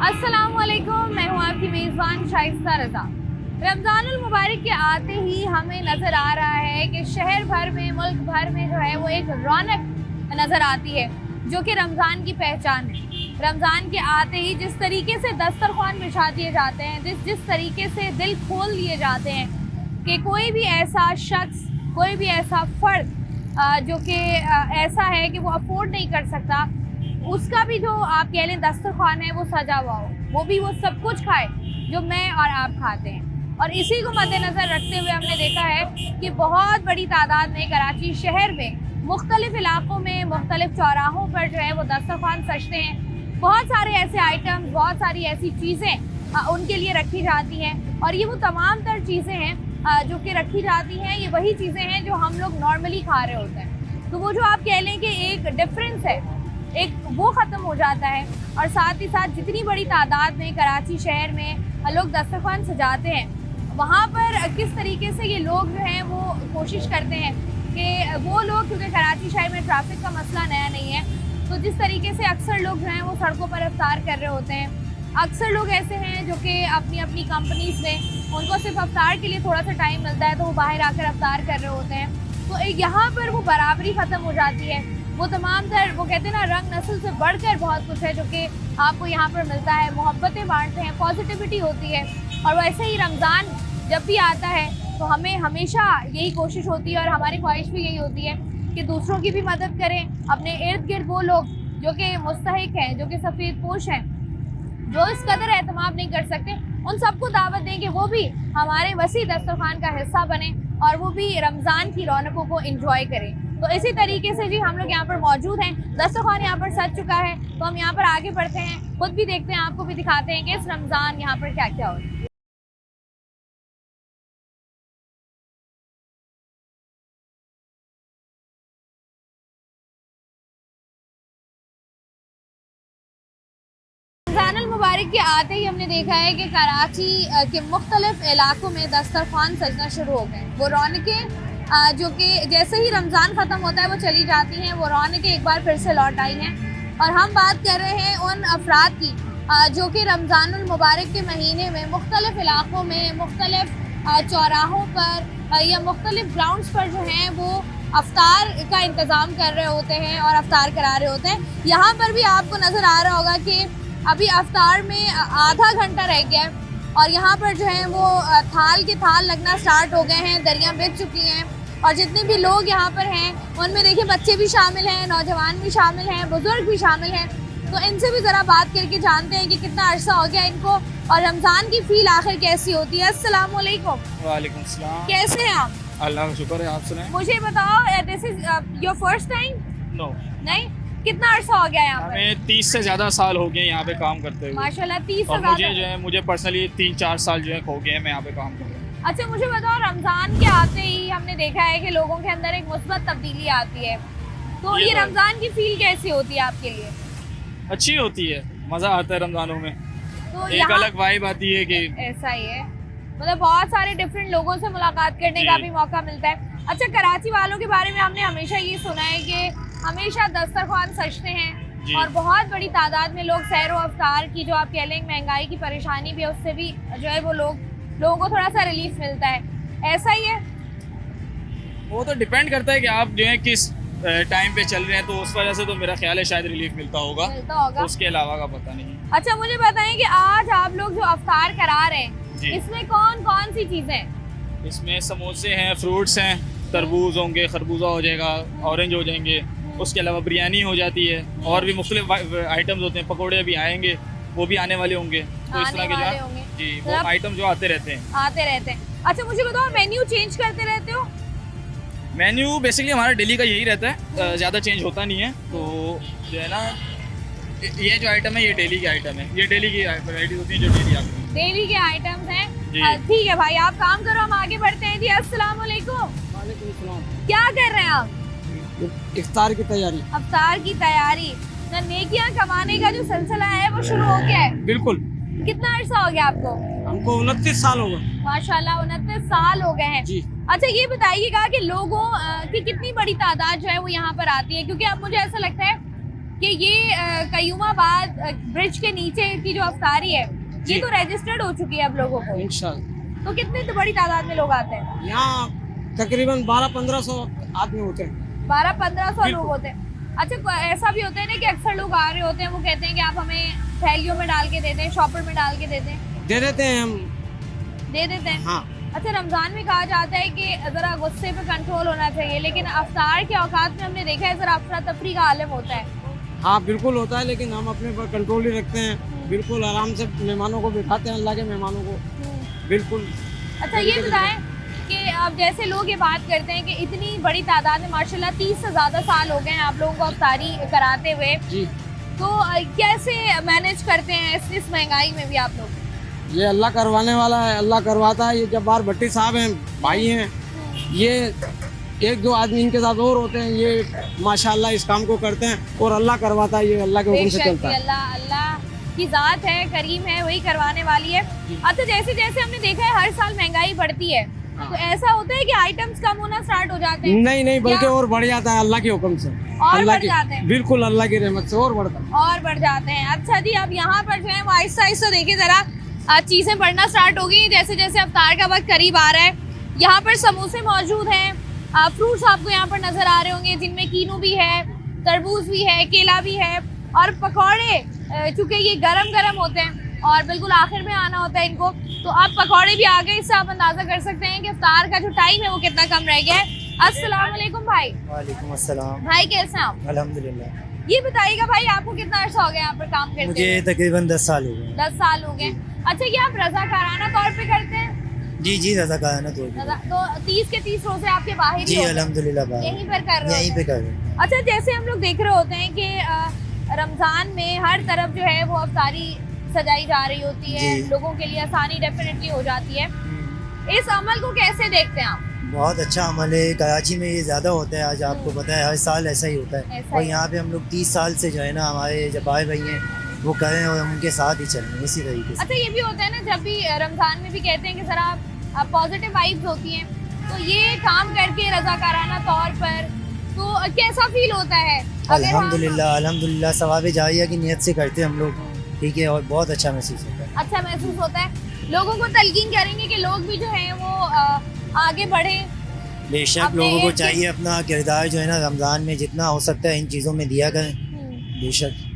अस्सलामुअलैकुम, मैं हूँ आपकी मेज़बान शाइस्ता रज़ा। रमज़ानुल मुबारक के आते ही हमें नज़र आ रहा है कि शहर भर में, मुल्क भर में जो है वो एक रौनक नज़र आती है जो कि रमज़ान की पहचान है। रमज़ान के आते ही जिस तरीके से दस्तरख्वान बिछा दिए जाते हैं, जिस तरीके से दिल खोल दिए जाते हैं कि कोई भी ऐसा शख्स, कोई भी ऐसा फ़र्द जो कि ऐसा है कि वो अफोर्ड नहीं कर सकता, उसका भी जो आप कह लें दस्तरख्वान है वो सजा हुआ हो, वो भी वो सब कुछ खाए जो मैं और आप खाते हैं। और इसी को मद्देनज़र रखते हुए हमने देखा है कि बहुत बड़ी तादाद में कराची शहर में मुख्तलिफ़ इलाक़ों में, मुख्तलिफ़ चौराहों पर जो है वो दस्तरख्वान सजते हैं। बहुत सारे ऐसे आइटम्स, बहुत सारी ऐसी चीज़ें उनके लिए रखी जाती हैं और ये वो तमाम तर चीज़ें हैं जो कि रखी जाती हैं। ये वही चीज़ें हैं जो हम लोग नॉर्मली खा रहे होते हैं। तो वो जो आप कह लें कि एक डिफरेंस है, एक वो ख़त्म हो जाता है। और साथ ही साथ जितनी बड़ी तादाद में कराची शहर में लोग दस्तरख्वान सजाते हैं, वहाँ पर किस तरीके से ये लोग जो हैं वो कोशिश करते हैं कि वो लोग, क्योंकि कराची शहर में ट्रैफिक का मसला नया नहीं है, तो जिस तरीके से अक्सर लोग जो हैं वो सड़कों पर अफ्तार कर रहे होते हैं। अक्सर लोग ऐसे हैं जो कि अपनी अपनी कंपनीज़ में उनको सिर्फ अफ्तार के लिए थोड़ा सा टाइम मिलता है तो वो बाहर आकर अफ्तार कर रहे होते हैं। तो यहाँ पर वो बराबरी ख़त्म हो जाती है। वो तमाम तर, वो कहते हैं ना, रंग नस्ल से बढ़कर बहुत कुछ है जो कि आपको यहाँ पर मिलता है। मोहब्बतें बांटते हैं, पॉजिटिविटी होती है। और वैसे ही रमज़ान जब भी आता है तो हमें हमेशा यही कोशिश होती है और हमारी ख्वाहिश भी यही होती है कि दूसरों की भी मदद करें। अपने इर्द गिर्द वो लोग जो कि मुस्तहिक हैं, जो कि सफ़ेद पोश हैं, जो इस कदर एहतमाम नहीं कर सकते, उन सबको दावत दें कि वो भी हमारे वसी दस्तरखान का हिस्सा बने और वो भी रमज़ान की रौनकों को इंजॉय करें। तो इसी तरीके से जी हम लोग यहाँ पर मौजूद हैं, दस्तरखान यहाँ पर सज चुका है, तो हम यहाँ पर आगे बढ़ते हैं, खुद भी देखते हैं, आपको भी दिखाते हैं कि इस रमज़ान यहाँ पर क्या क्या हो रहा है। रमज़ानुल मुबारक के आते ही हमने देखा है कि कराची के मुख्तलिफ इलाकों में दस्तरखान सजना शुरू हो गए। वो रौनकें जो कि जैसे ही रमज़ान ख़त्म होता है वो चली जाती हैं, वो रौनकें एक बार फिर से लौट आई हैं। और हम बात कर रहे हैं उन अफराद की जो कि रमज़ानुल मुबारक के महीने में मुख्तलिफ इलाक़ों में, मुख्तलिफ चौराहों पर या मुख्तलिफ ग्राउंड्स पर जो हैं वो अफ्तार का इंतज़ाम कर रहे होते हैं और अफ्तार करा रहे होते हैं। यहाँ पर भी आपको नज़र आ रहा होगा कि अभी अफ्तार में आधा घंटा रह गया है और यहाँ पर जो है वो थाल के थाल लगना स्टार्ट हो गए हैं, दरियाँ बिक चुकी हैं। और जितने भी लोग यहाँ पर हैं उनमें देखिए बच्चे भी शामिल हैं, नौजवान भी शामिल हैं, बुजुर्ग भी शामिल हैं। तो इनसे भी ज़रा बात करके जानते हैं कि कितना अरसा हो गया इनको और रमज़ान की फील आखिर कैसी होती है। अस्सलाम वालेकुम। वालेकुम सलाम। कैसे हैं आप? अल्लाह का शुक्र है, आप सुनाएं। मुझे बताओ, this is your first time? No, नहीं, कितना अरसा हो गया यहाँ पर? हमें 30 से ज़्यादा साल हो गए यहाँ पे काम करते हुए। माशाल्लाह, 30 से और ज़्यादा। मुझे पर्सनली 3-4 साल जो है हो गए हैं मैं यहाँ पे काम कर रहा हूँ। अच्छा, मुझे बताओ, रमज़ान के आते ही हमने देखा है कि लोगों के अंदर एक मुस्बत तब्दीली आती है, तो ये रमज़ान की फील कैसी होती है आपके लिए? अच्छी होती है, मज़ा आता है रमज़ानों में, तो एक अलग वाइब आती है कि ऐसा ही है, मतलब बहुत सारे डिफरेंट लोगों से मुलाकात करने का भी मौका मिलता है। अच्छा, कराची वालों के बारे में हमने हमेशा ये सुना है कि हमेशा दस्तरख्वान सजते हैं और बहुत बड़ी तादाद में लोग सैर व अफ्तार की, जो आप कह लें महंगाई की परेशानी भी है, उससे भी जो है वो लोगों को थोड़ा सा रिलीफ मिलता है। ऐसा ही है? वो तो डिपेंड करता है कि आप जो है किस टाइम पे चल रहे हैं, तो उस वजह से तो मेरा ख्याल है शायद रिलीफ मिलता होगा, उसके अलावा का पता नहीं। अच्छा, मुझे बताएं कि आज आप लोग जो अफ्तार करा रहे हैं, इसमें कौन कौन सी चीज़ें? इसमें समोसे हैं, फ्रूट्स हैं, तरबूज होंगे, खरबूजा हो जाएगा, ऑरेंज हो जाएंगे, उसके अलावा बिरयानी हो जाती है और भी मुख्तलिफ आइटम्स होते हैं, पकौड़े भी आएंगे, वो भी आने वाले होंगे। तो इस तरह के जो जी वो आइटम जो आते रहते हैं। अच्छा, मुझे बताओ, मेन्यू चेंज करते रहते हो? मेन्यू बेसिकली हमारा डेली का यही रहता है, ज़्यादा चेंज होता नहीं है। तो जो है ना, ये जो आइटम है ये डेली के आइटम है, ये डेली की वैराइटी होती है जो डेली आती है, डेली के आइटम्स हैं। ठीक है भाई, आप काम करो, हम आगे बढ़ते हैं जी। अस्सलाम वालेकुम। क्या कर रहे हैं आप? इफ्तार की तैयारी। अफ्तार की तैयारी। ना, नेकियां कमाने का जो सिलसिला है वो शुरू हो गया है? बिल्कुल। कितना अर्सा हो गया आपको? हमको 29 साल हो गए। माशाल्लाह, 29 साल हो गए हैं जी। अच्छा, ये बताइएगा कि लोगों की कितनी बड़ी तादाद जो है वो यहाँ पर आती है, क्योंकि अब मुझे ऐसा लगता है कि ये कयूमाबाद ब्रिज के नीचे की जो अफ्तारी है ये तो रजिस्टर्ड हो चुकी है अब लोगों को, इंशाल्लाह। तो कितनी तो बड़ी तादाद में लोग आते हैं? यहाँ तकरीबन 1200-1500 आदमी होते हैं। 1200-1500 लोग होते हैं। अच्छा, ऐसा भी होता है ना कि अक्सर लोग आ रहे होते हैं, वो कहते हैं कि आप हमें थैलियों में डाल के देते हैं, शॉपर में डाल के देते हैं, दे देते हैं हम। दे देते हैं। हाँ, अच्छा, रमजान में कहा जाता है कि ज़रा गुस्से पे कंट्रोल होना चाहिए, लेकिन अफ्तार के औकात में हमने देखा है ज़रा अफरा तफरी का आलम होता है। हाँ बिल्कुल होता है, लेकिन हम अपने पर कंट्रोल ही रखते हैं। बिल्कुल आराम से मेहमानों को बिठाते हैं, अल्लाह के मेहमानों को बिल्कुल। अच्छा, ये बताएं कि अब जैसे लोग ये बात करते हैं कि इतनी बड़ी तादाद में माशाल्लाह 30 से ज़्यादा साल हो गए हैं आप लोगों को अफ्तारी कराते हुए, जी, तो कैसे मैनेज करते हैं इस महंगाई में भी आप लोग? ये अल्लाह करवाने वाला है, अल्लाह करवाता है। ये जब्बार भट्टी साहब हैं, भाई हैं, ये एक दो आदमी इनके साथ और होते हैं, ये माशाल्लाह इस काम को करते हैं और अल्लाह करवाता है। ये अल्लाह के हुक्म से बेशक चलता है। अल्लाह की जात है, करीम है, वही करवाने वाली है। अच्छा, जैसे जैसे हमने देखा है हर साल महंगाई बढ़ती है, तो ऐसा होता है कि आइटम्स कम होना स्टार्ट हो जाते हैं? नहीं नहीं, बल्कि या- और बढ़ जाता है अल्लाह के हुक्म से। और अल्लाह बढ़ जाते हैं? बिल्कुल अल्लाह की रहमत से और बढ़ता है। और बढ़ जाते हैं। अच्छा जी, अब यहाँ पर जो है वो आहिस्ता आहिस्ता देखिए ज़रा चीज़ें बढ़ना स्टार्ट हो गई जैसे जैसे अफ्तार का वक्त करीब आ रहा है। यहाँ पर समोसे मौजूद हैं, फ्रूट्स आपको यहाँ पर नज़र आ रहे होंगे जिनमें कीनू भी है, तरबूज भी है, केला भी है और पकौड़े, चूँकि ये गरम गरम होते हैं और बिल्कुल आखिर में आना होता है इनको, तो अब पकौड़े भी आ गए। इससे आप अंदाज़ा कर सकते हैं कि अफ्तार का जो टाइम है वो कितना कम रह गया है। अस्सलाम वालेकुम भाई। वालेकुम अस्सलाम। भाई कैसे हैं आप? अल्हम्दुलिल्लाह। ये बताइएगा भाई, आपको कितना अर्सा हो गया यहाँ पर काम करते मुझे हुए? तकरीबन 10 साल हो गए। 10 साल हो गए। अच्छा, ये आप रज़ाकाराना तौर पे करते हैं? जी जी, रज़ाकाराना तौर पे। तो 30 के 30 रोजे आपके बाहर ही जी होते हैं? अल्हम्दुलिल्लाह बाहर। यहीं पर कर रहे यहीं होते पे हैं? कर रहे हैं। अच्छा, जैसे हम लोग देख रहे होते हैं कि रमज़ान में हर तरफ जो है वो अफ्तारी सजाई जा रही होती है, जी। लोगों के लिए आसानी डेफिनेटली हो जाती है। इस अमल को कैसे देखते हैं आप? बहुत अच्छा अमल है। कराची में ये ज़्यादा होता है, आज आपको पता है, हर साल ऐसा ही होता है। ऐसा और ही। यहाँ पे हम लोग 30 साल से जो है ना, हमारे जब भाई भाई हैं वो करें और हम उनके साथ ही चल रहे हैं इसी तरीके से। अच्छा, ये भी होता है ना, जब भी रमज़ान में भी कहते हैं कि ज़रा पॉजिटिव वाइब्स होती हैं, तो ये काम करके रज़ाकाराना तौर पर तो कैसा फील होता है? अगर हम- अल्हम्दुलिल्लाह अल्हम्दुलिल्लाह, सवाब जारिया की नियत से करते हैं हम लोग, ठीक है, और बहुत अच्छा महसूस होता है। अच्छा महसूस होता है। लोगों को तलकीन करेंगे कि लोग भी जो है वो आगे बढ़ें। बेशक अपने लोगों को एक- चाहिए अपना किरदार जो है ना रमज़ान में जितना हो सकता है इन चीज़ों में दिया करें। बेशक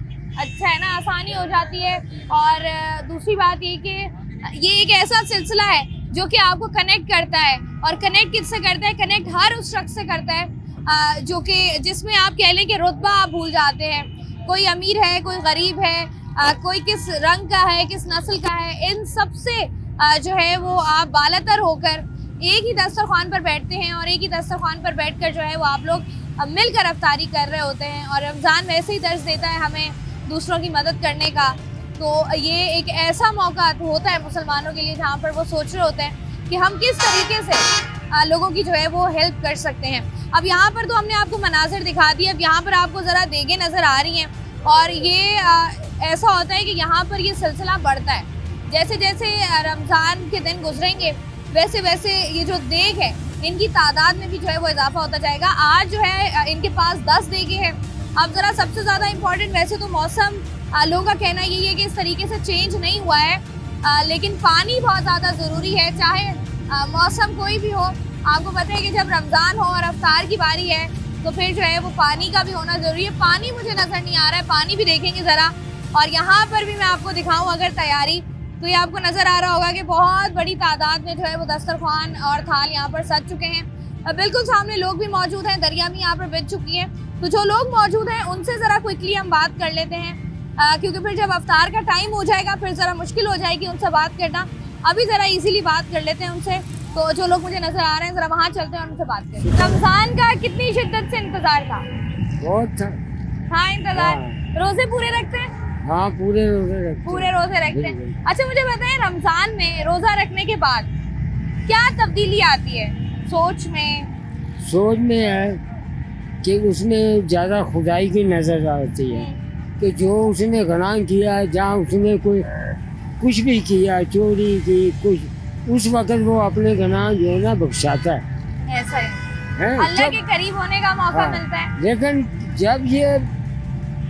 अच्छा है ना, आसानी हो जाती है। और दूसरी बात ये कि ये एक ऐसा सिलसिला है जो कि आपको कनेक्ट करता है, और कनेक्ट किससे करता है? कनेक्ट हर उस शख्स से करता है जो कि जिसमें आप कह लें कि रुतबा आप भूल जाते हैं। कोई अमीर है, कोई गरीब है, कोई किस रंग का है, किस नस्ल का है, इन सब से जो है वो आप बालातर होकर एक ही दस्तरखान पर बैठते हैं और एक ही दस्तरखान पर बैठकर जो है वो आप लोग मिलकर अफ्तारी कर रहे होते हैं। और रमज़ान वैसे ही दर्ज देता है हमें दूसरों की मदद करने का, तो ये एक ऐसा मौका होता है मुसलमानों के लिए जहाँ पर वो सोच रहे होते हैं कि हम किस तरीके से लोगों की जो है वो हेल्प कर सकते हैं। अब यहाँ पर तो हमने आपको मनाज़िर दिखा दिए, अब यहाँ पर आपको ज़रा देगे नज़र आ रही हैं, और ये ऐसा होता है कि यहाँ पर ये सिलसिला बढ़ता है। जैसे जैसे रमज़ान के दिन गुजरेंगे वैसे वैसे ये जो देग है इनकी तादाद में भी जो है वो इजाफा होता जाएगा। आज जो है इनके पास 10 देगे हैं। अब ज़रा सबसे ज़्यादा इम्पॉर्टेंट, वैसे तो मौसम लोगों का कहना यही है कि इस तरीके से चेंज नहीं हुआ है, लेकिन पानी बहुत ज़्यादा ज़रूरी है, चाहे मौसम कोई भी हो। आपको पता है कि जब रमज़ान हो और अफ्तार की बारी है तो फिर जो है वो पानी का भी होना ज़रूरी है। पानी मुझे नज़र नहीं आ रहा है, पानी भी देखेंगे ज़रा। और यहाँ पर भी मैं आपको दिखाऊँ अगर तैयारी, तो ये आपको नज़र आ रहा होगा कि बहुत बड़ी तादाद में जो है वो दस्तरखान और थाल यहाँ पर सज चुके हैं। बिल्कुल सामने लोग भी मौजूद हैं, दरिया भी यहाँ पर बिछ चुकी है। तो जो लोग मौजूद हैं उनसे ज़रा क्विकली हम बात कर लेते हैं, क्योंकि फिर जब अफ्तार का टाइम हो जाएगा फिर ज़रा मुश्किल हो जाएगी उनसे बात करना। अभी ज़रा इजीली बात कर लेते हैं उनसे। तो जो लोग मुझे नज़र आ रहे हैं ज़रा वहाँ चलते हैं और उनसे बात करते हैं। रमज़ान का कितनी शिद्दत से इंतज़ार था? बहुत हाँ, इंतज़ार। रोज़े पूरे रखते हैं? हाँ, पूरे रोजे रखते हैं। पूरे रोज़े रखते हैं। अच्छा, मुझे बताएं, रमज़ान में रोज़ा रखने के बाद क्या तब्दीली आती है सोच में? सोच में है कि उसमें ज़्यादा खुदाई की नज़र आती है कि जो उसने गुनाह किया, जहाँ उसने कोई कुछ भी किया, चोरी की कुछ, उस वक्त वो अपने गुनाह जो है ना बख्शाता है। ऐसा है, हैं? अल्लाह जब- के करीब होने का मौका हाँ, मिलता है। लेकिन जब ये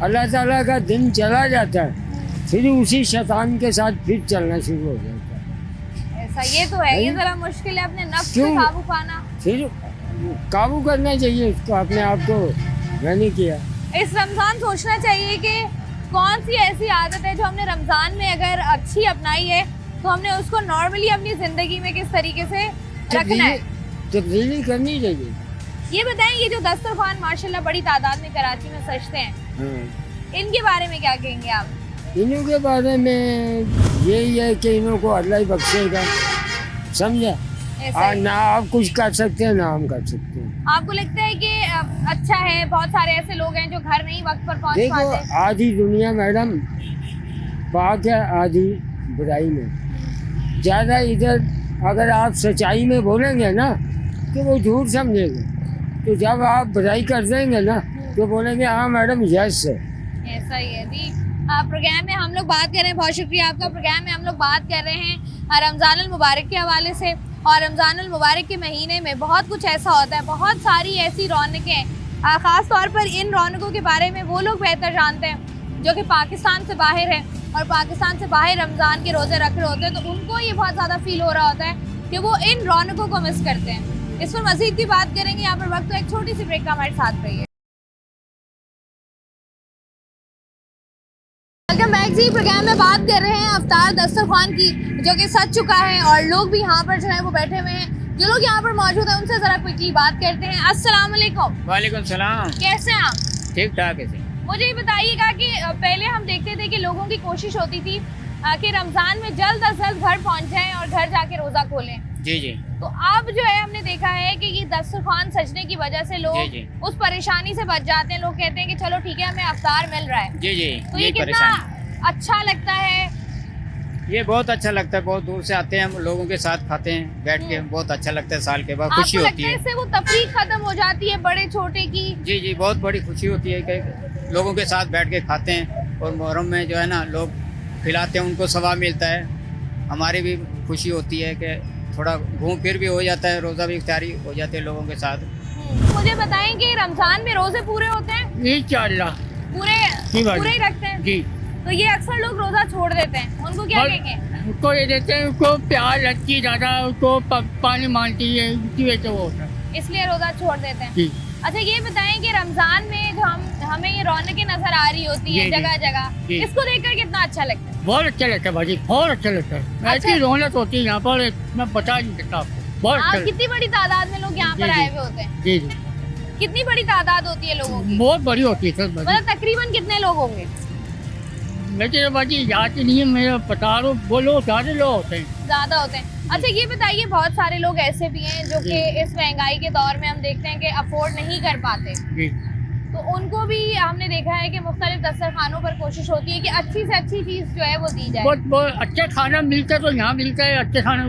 अल्लाह ताला का दिन चला जाता है, फिर उसी शैतान के साथ फिर चलना शुरू हो जाता है। ऐसा ये तो है, ये जरा मुश्किल है अपने नफ्स पे क्यों? काबू पाना। फिर काबू करना चाहिए उसको, अपने आप को। मैंने किया। इस रमजान सोचना चाहिए कि कौन सी ऐसी आदत है जो हमने रमजान में अगर अच्छी अपनाई है तो हमने उसको नॉर्मली अपनी जिंदगी में किस तरीके से रखना है। तब्दीली करनी चाहिए। ये बताएं, ये जो दस्तरखान माशाल्लाह बड़ी तादाद में कराची में सजते हैं, हाँ। इनके बारे में क्या कहेंगे आप? इन्हों के बारे में यही है कि इन्हों को अल्लाह ही बख्शेगा, समझा। ऐसा ही। ना आप कुछ कर सकते हैं ना हम कर सकते हैं। आपको लगता है कि अच्छा है, बहुत सारे ऐसे लोग हैं जो घर नहीं वक्त पर पहुंच देखो पाते? आधी दुनिया मैडम पाक है, आधी बुराई में। ज़्यादा इधर अगर आप सच्चाई में बोलेंगे ना तो वो झूठ समझेंगे, तो जब आप बुराई कर देंगे ना तो बोलेंगे हाँ मैडम यस है। ऐसा ही है जी। प्रोग्राम में हम लोग बात कर रहे हैं, बहुत शुक्रिया आपका। प्रोग्राम में हम लोग बात कर रहे हैं रमज़ान अल मुबारक के हवाले से, और रमज़ान अल मुबारक के महीने में बहुत कुछ ऐसा होता है, बहुत सारी ऐसी रौनकें, ख़ास तौर पर इन रौनकों के बारे में वो लोग बेहतर जानते हैं जो कि पाकिस्तान से बाहर है और पाकिस्तान से बाहर रमज़ान के रोज़े रख रहे होते हैं, तो उनको ये बहुत ज़्यादा फील हो रहा होता है कि वो इन रौनकों को मिस करते हैं। इस पर मज़ीद की बात करेंगे। यहाँ पर वक्त तो एक छोटी सी ब्रेक का हमारे साथ रहिए। वेलकम बैक जी। प्रोग्राम में बात कर रहे हैं अफ्तार दस्तरखान की, जो कि सज चुका है और लोग भी यहाँ पर जो है वो बैठे हुए हैं। जो लोग यहाँ पर मौजूद हैं उनसे जरा क्विकली बात करते हैं। अस्सलाम वालेकुम। वालेकुम सलाम। कैसे हैं आप? ठीक ठाक है। मुझे ये बताइएगा कि पहले हम देखते थे कि लोगों की कोशिश होती थी कि रमज़ान में जल्द अज जल्द घर पहुँच जाएं और घर जाके रोज़ा खोलें। जी जी। तो अब जो है हमने देखा है कि ये दस्तरखान सजने की वजह से लोग जी। उस परेशानी से बच जाते हैं। लोग कहते हैं कि चलो ठीक है, हमें अफ्तार मिल रहा है। जी जी। तो ये कितना अच्छा लगता है। ये बहुत अच्छा लगता है, बहुत दूर से आते हैं हम लोगों के साथ खाते हैं बैठ के, बहुत अच्छा लगता है। साल के बाद खुशी आपको होती लगता है है। इससे वो तफरीक खत्म हो जाती है बड़े छोटे की? जी जी, बहुत बड़ी खुशी होती है कि लोगों के साथ बैठ के खाते हैं, और मुहर्रम में जो है ना लोग खिलाते हैं, उनको सवाब मिलता है। हमारी भी खुशी होती है कि थोड़ा घूम फिर भी हो जाता है, रोज़ा भी इफ्तारी हो जाते हैं लोगों के साथ। मुझे बताएं कि रमजान में रोजे पूरे होते हैं? इंशाअल्लाह पूरे ही रखते हैं जी। तो ये अक्सर लोग रोजा छोड़ देते हैं, उनको क्या कहेंगे? उसको ये देते हैं, उसको प्यार लगती ज़्यादा, उसको पानी मानती है, इसी वजह से वो होता है, इसलिए रोजा छोड़ देते हैं। जी। अच्छा ये बताएं कि रमजान में जो हमें ये रौनकें नजर आ रही होती है जी, जी। जगह जगह, जी। इसको देखकर कितना अच्छा लगता है? बहुत अच्छा लगता है भाजी, बहुत अच्छा लगता है। अच्छा। ऐसी रौनक होती है यहाँ पर, मैं बता नहीं सकता आपको। बहुत अच्छा लगता कितनी बड़ी तादाद में लोग यहाँ जी, पर जी। आए हुए होते हैं? है। जी जी, कितनी बड़ी तादाद होती है लोगों की? बहुत बड़ी होती है सर भाजी। मतलब तकरीबन कितने लोग होंगे? मेरे भाजी याद नहीं है, मैं बता रहा हूँ, बोलो ज़्यादा लोग होते हैं। ज्यादा होते हैं। अच्छा ये बताइए, बहुत सारे लोग ऐसे भी हैं जो कि इस महंगाई के दौर में हम देखते हैं कि अफोर्ड नहीं कर पाते, जी। तो उनको भी हमने देखा है कि मुख्तलिफ दस्तरखानों पर कोशिश होती है कि अच्छी से अच्छी चीज़ जो है वो दी जाए। बहुत अच्छा खाना मिलता है, तो यहाँ मिलता है अच्छा खाना,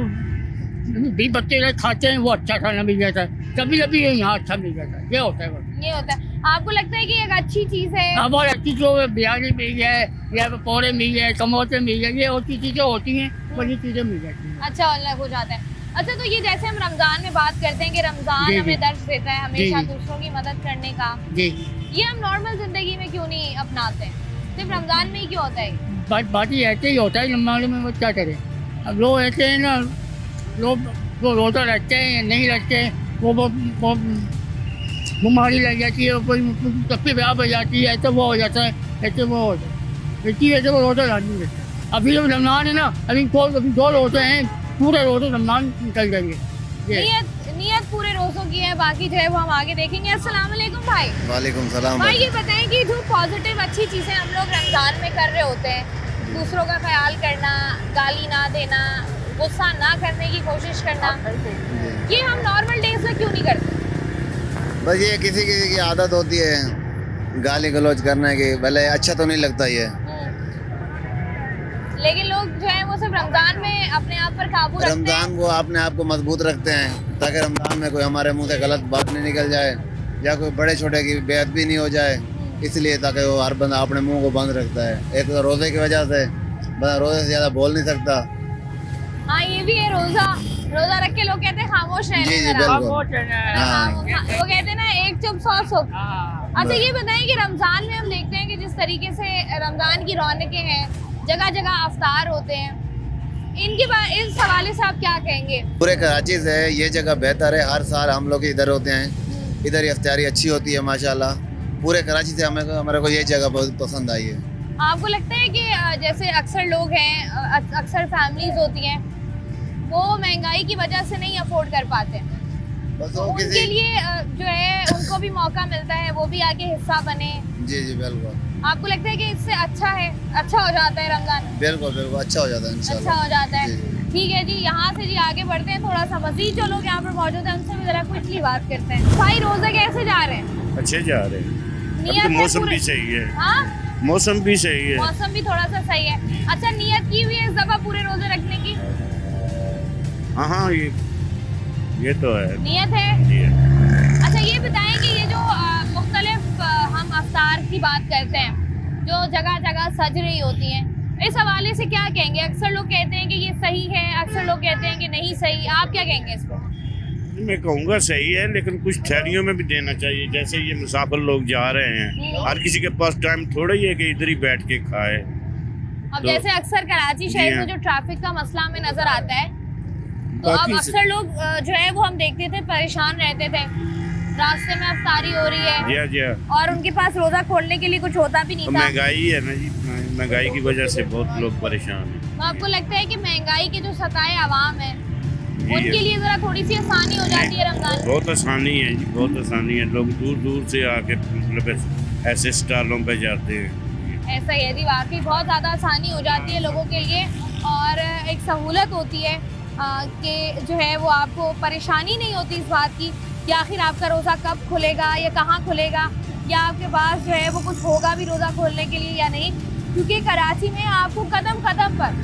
भी बच्चे लोग खाते हैं, वो अच्छा खाना मिल जाता है। कभी कभी यहाँ अच्छा मिल जाता है, ये होता है बस। ये होता है। आपको लगता है कि एक अच्छी चीज़ है? हाँ, बहुत अच्छी जो बिरयानी मिल जाए या पकौड़े मिल जाए, समोसे मिल जाए, ये और चीज़ें होती हैं, वही चीज़ें मिल जाती हैं। अच्छा अलग हो जाता है। अच्छा तो ये जैसे हम रमज़ान में बात करते हैं कि रमज़ान जी, जी। हमें दर्ज देता है हमेशा जी, जी। दूसरों की मदद करने का, जी। ये हम नॉर्मल ज़िंदगी में क्यों नहीं अपनाते हैं? सिर्फ रमज़ान में ही क्यों होता है? बात ही ऐसे ही होता है, नमाज में वो क्या करें। अब लोग ऐसे हैं ना, लोग वो रोज़ा रखते हैं या नहीं रखते, वो बीमारी लग जाती है, कोई तकलीफ हो जाती है, ऐसे वो हो जाता है, ऐसे वो हो जाता है, इसी वजह से वो रोज़ा नहीं रहता। अभी जब रमज़ान है ना, अभी 2 रोज़े हैं, पूरे रोज़े रमज़ान निकल जाएंगे। नियत पूरे रोज़ों की है, बाकी जो है वो हम आगे देखेंगे। अस्सलाम वालेकुम भाई। वालेकुम सलाम। भाई ये बताएं कि जो पॉजिटिव अच्छी चीज़ें हम लोग रमज़ान में कर रहे होते हैं, दूसरों का ख्याल करना, गाली ना देना, गुस्सा ना करने की कोशिश करना, ये हम नॉर्मल डेज में क्यों नहीं करते? बस ये किसी किसी की आदत होती है गाली गलौज करने की, भले अच्छा तो नहीं लगता ये। लेकिन लोग जो है वो सिर्फ रमज़ान में अपने आप पर काबू रखते हैं। रमज़ान को अपने आप को मजबूत रखते हैं ताकि रमज़ान में कोई हमारे मुंह से गलत बात नहीं निकल जाए या कोई बड़े छोटे की बेअदबी नहीं हो जाए, इसलिए ताकि वो हर बंदा अपने मुंह को बंद रखता है। एक तो रोज़े की वजह से बंदा रोज़े से ज़्यादा बोल नहीं सकता। हाँ ये भी है, रोज़ा रख के लोग कहते हैं खामोश रहने जी जी जरा। बिल्कुल। हाँ। वो कहते हैं ना एक चुप 100 सुख। अच्छा ये बताएं कि रमज़ान में हम देखते हैं कि जिस तरीके से रमज़ान की रौनकें हैं, जगह जगह अफ्तार होते हैं, इस हवाले से आप क्या कहेंगे? पूरे कराची से ये जगह बेहतर है। हर साल हम लोग इधर होते हैं, इधर इफ्तारी अच्छी होती है माशाल्लाह। पूरे कराची से हमारे को ये जगह बहुत पसंद आई है। आपको लगता है कि जैसे अक्सर लोग हैं, अक्सर फैमिलीज होती हैं, वो महंगाई की वजह से नहीं अफोर्ड कर पाते, बस तो वो उनके किसी लिए जो है उनको भी मौका मिलता है, वो भी आके हिस्सा बने। जी जी बिल्कुल आपको लगता है कि इससे अच्छा है, अच्छा हो जाता है रमजान? बिल्कुल बिल्कुल अच्छा हो जाता है अच्छा इंशाल्लाह। हो जाता है। जी, जी। ठीक है जी, यहाँ से जी आगे बढ़ते हैं, थोड़ा सा मजीद जो लोग यहाँ पर मौजूद हैं उनसे भी जरा क्विकली बात करते हैं। भाई रोजे कैसे जा रहे हैं? अच्छे जा रहे हैं। अब नियत तो है मौसम पूरे- भी सही है, हाँ, मौसम भी सही है। मौसम भी थोड़ा सा सही है। अच्छा, नियत की हुई है इस दफा पूरे रोजे रखने की? हाँ हाँ ये तो है। नियत है। जी है। अच्छा, ये बताएं कि ये जो मुख्तलिफ हम अफ्तार की बात करते हैं, जो जगह जगह सज रही होती हैं, इस हवाले से क्या कहेंगे? अक्सर लोग कहते हैं कि ये सही है, अक्सर लोग कहते हैं कि नहीं सही, आप क्या कहेंगे इस पर? मैं कहूँगा सही है, लेकिन कुछ ठहरियों में भी देना चाहिए। जैसे ये मुसाफिर लोग जा रहे हैं, हर किसी के पास टाइम थोड़ा ही है कि इधर ही बैठ के खाए। अब तो- जैसे अक्सर कराची जी शहर हाँ। में जो ट्रैफिक का मसला हमें नजर आता है, तो अब बाकी से- अक्सर लोग जो है वो हम देखते थे परेशान रहते थे, रास्ते में अफ्तारी हो रही है जी हाँ, जी हाँ। और उनके पास रोजा खोलने के लिए कुछ होता भी नहीं तो था। महंगाई है ना जी, महंगाई की वजह से बहुत लोग परेशान हैं। तो आपको लगता है कि महंगाई के जो सताए आवाम है जी उनके है। लिए जरा थोड़ी सी आसानी हो जाती है रमजान में? बहुत आसानी है जी, बहुत आसानी है। लोग दूर दूर से आके मतलब ऐसे स्टॉलों पे जाते हैं। ऐसा ही है जी, वाकई बहुत ज़्यादा आसानी हो जाती है लोगों के लिए, और एक सहूलत होती है कि जो है वो आपको परेशानी नहीं होती इस बात की कि आखिर आपका रोज़ा कब खुलेगा या कहाँ खुलेगा, या आपके पास जो है वो कुछ होगा भी रोज़ा खोलने के लिए या नहीं, क्योंकि कराची में आपको कदम कदम पर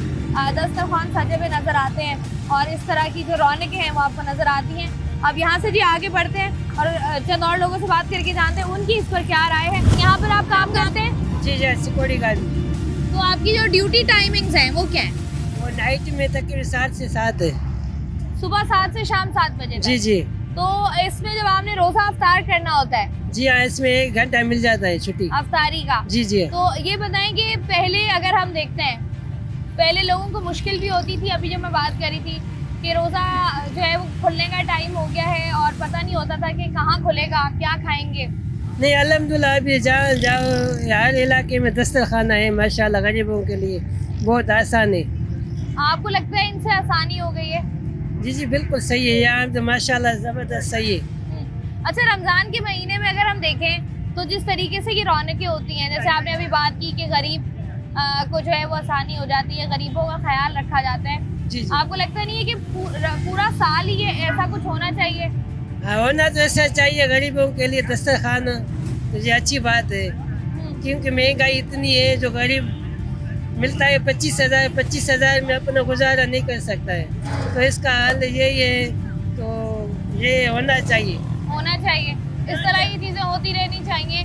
दस्तरखान सजे हुए नज़र आते हैं और इस तरह की जो रौनकें हैं वो आपको नज़र आती हैं। अब यहाँ से जी आगे बढ़ते हैं और चंद और लोगों से बात करके जानते हैं उनकी इस पर क्या राय है। यहाँ पर आप काम करते हैं? जी जी, सिक्योरिटी गार्ड। तो आपकी जो ड्यूटी टाइमिंग्स हैं वो क्या है? वो नाइट में तकरीबन 7 से 7 है। सुबह 7 से शाम 7 बजे तक? जी जी तो इसमें जब आपने रोजा अफ्तार करना होता है, जी हाँ, इसमें 1 घंटा मिल जाता है छुट्टी। अफ्तारी का, जी जी तो ये बताएं कि पहले अगर हम देखते हैं, पहले लोगों को मुश्किल भी होती थी, अभी जब मैं बात करी थी कि रोज़ा जो है वो खुलने का टाइम हो गया है और पता नहीं होता था कि कहाँ खुलेगा, क्या खाएंगे। नहीं, अल्हम्दुलिल्लाह अभी जाओ जाओ हर इलाके में दस्तरखाना है माशाल्लाह, गरीबों के लिए बहुत आसान है। आपको लगता है इनसे आसानी हो गई है? जी जी बिल्कुल सही है, यहाँ तो माशाल्लाह ज़बरदस्त सही है। अच्छा, रमज़ान के महीने में अगर हम देखें तो जिस तरीके से ये रौनकें होती हैं, जैसे आपने अभी बात की कि गरीब को जो है वो आसानी हो जाती है, गरीबों का ख्याल रखा जाता है, जी जी आपको लगता नहीं है कि पूरा साल ही ये ऐसा कुछ होना चाहिए? हाँ, होना तो ऐसा चाहिए गरीबों के लिए दस्तरखाना, तो ये अच्छी बात है, क्योंकि महंगाई इतनी है, जो गरीब मिलता है 25,000 में अपना गुजारा नहीं कर सकता है, तो इसका हल यही है, तो ये होना चाहिए। होना चाहिए, इस तरह की चीज़ें होती रहनी चाहिए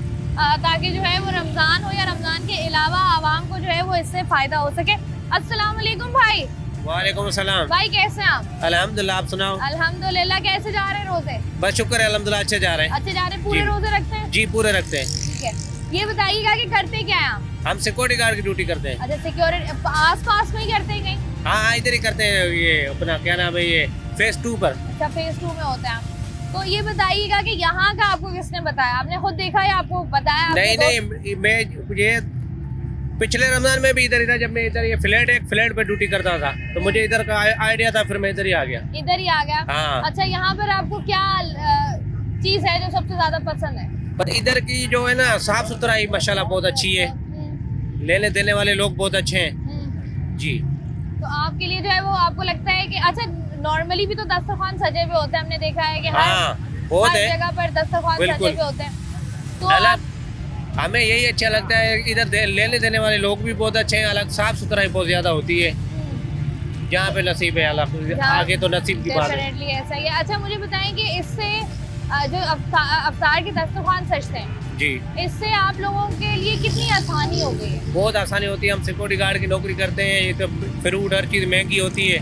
ताकि जो है वो रमज़ान हो या रमज़ान के अलावा आवाम को जो है वो इससे फ़ायदा हो सके। अस्सलाम वालेकुम भाई। वालेकुम सलाम। भाई कैसे हैं आप? अल्हम्दुलिल्लाह, आप सुनाओ। अल्हम्दुलिल्लाह। कैसे जा रहे हैं रोजे? बस शुक्र है, अल्हम्दुलिल्लाह अच्छे जा रहे हैं। अच्छे जा रहे हैं? पूरे जी। रोजे रखते हैं? जी पूरे रखते हैं। ठीक है, ये बताइएगा कि करते क्या हैं आप? हम सिक्योरिटी गार्ड की ड्यूटी करते हैं। अच्छा, सिक्योरिटी आस पास में ही करते हैं कहीं? हाँ हाँ, इधर ही करते हैं। ये अपना क्या नाम है, ये फेज 2 पर। अच्छा, फेज 2 में होते हैं आप। तो ये बताइएगा कि यहाँ का आपको किसने बताया? आपने खुद देखा या आपको बताया? आपके नहीं दोस्त? नहीं, मैं ये पिछले रमजान में भी इधर ही था, जब मैं इधर ये फ्लैट पे ड्यूटी करता था, तो मुझे इधर का आइडिया था, फिर मैं इधर ही आ गया। इधर ही आ गया। हाँ। अच्छा, यहाँ पर आपको क्या चीज़ है जो सबसे ज्यादा पसंद है? पर इधर की जो है ना साफ सुथराई माशाल्लाह बहुत अच्छी है, लेने देने वाले लोग बहुत अच्छे हैं जी। तो आपके लिए जो है वो आपको लगता है कि अच्छा, नॉर्मली भी तो दस्तरखान सजे हुए होते हैं, हमने देखा है कि हाँ बहुत हर है। जगह पर दस्तरखान सजे बिल्कुल। हुए होते हैं, तो अलग हमें यही अच्छा लगता है, इधर लेने देने वाले लोग भी बहुत अच्छे हैं, अलग साफ सुथराई बहुत ज्यादा होती है। जहाँ पे नसीब है अलग, आगे तो नसीब की बात है। डेफिनेटली ऐसा ही है। अच्छा, मुझे बताएं कि इससे जो अफ्तार के दस्तरखान सजते हैं, जी इससे आप लोगों के लिए कितनी आसानी हो गई है? बहुत आसानी होती है। हम सिक्योरिटी गार्ड की नौकरी करते हैं, ये तो फ्रूट हर चीज़ महंगी होती है,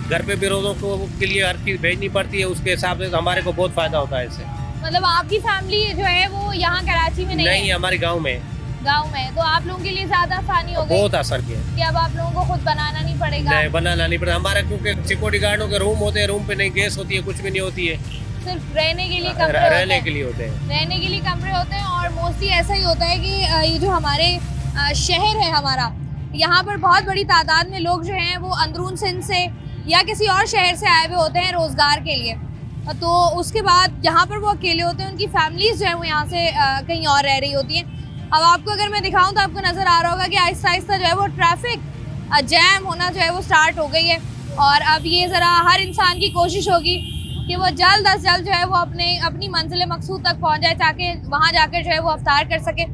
घर पे भी रोज़ों को के लिए हर चीज़ भेजनी पड़ती है, उसके हिसाब से हमारे को बहुत फ़ायदा होता है इससे। मतलब आपकी फैमिली जो है वो यहाँ कराची में नहीं नहीं, है? हमारे गांव में। गांव में, तो आप लोगों के लिए ज्यादा आसानी हो गई बहुत असर किया। कि अब आप लोगों को खुद बनाना नहीं पड़ेगा। नहीं बनाना नहीं पड़ता हमारा, क्योंकि सिक्योरिटी गार्डों के रूम होते हैं, रूम पे नहीं गैस होती है, कुछ भी नहीं होती है, सिर्फ रहने के लिए कमरे होते रहने हैं। के लिए होते हैं। रहने के लिए कमरे होते हैं। और मोस्टली ऐसा ही होता है कि ये जो हमारे शहर है हमारा, यहाँ पर बहुत बड़ी तादाद में लोग जो हैं वो अंदरून सिंध से या किसी और शहर से आए हुए होते हैं रोज़गार के लिए। तो उसके बाद यहाँ पर वो अकेले होते हैं, उनकी फैमिलीज़ जो है वो यहाँ से कहीं और रह रही होती हैं। अब आपको अगर मैं दिखाऊं तो आपको नज़र आ रहा होगा कि आहिस्ता आहिस्ता जो है वो ट्रैफिक जैम होना जो है वो स्टार्ट हो गई है। और अब ये ज़रा हर इंसान की कोशिश होगी कि वो जल्द अज जल्द जो है वो अपनी मंजिल मकसूद तक पहुँच जाए, ताकि वहाँ जाकर जो है वो अफ्तार कर सके।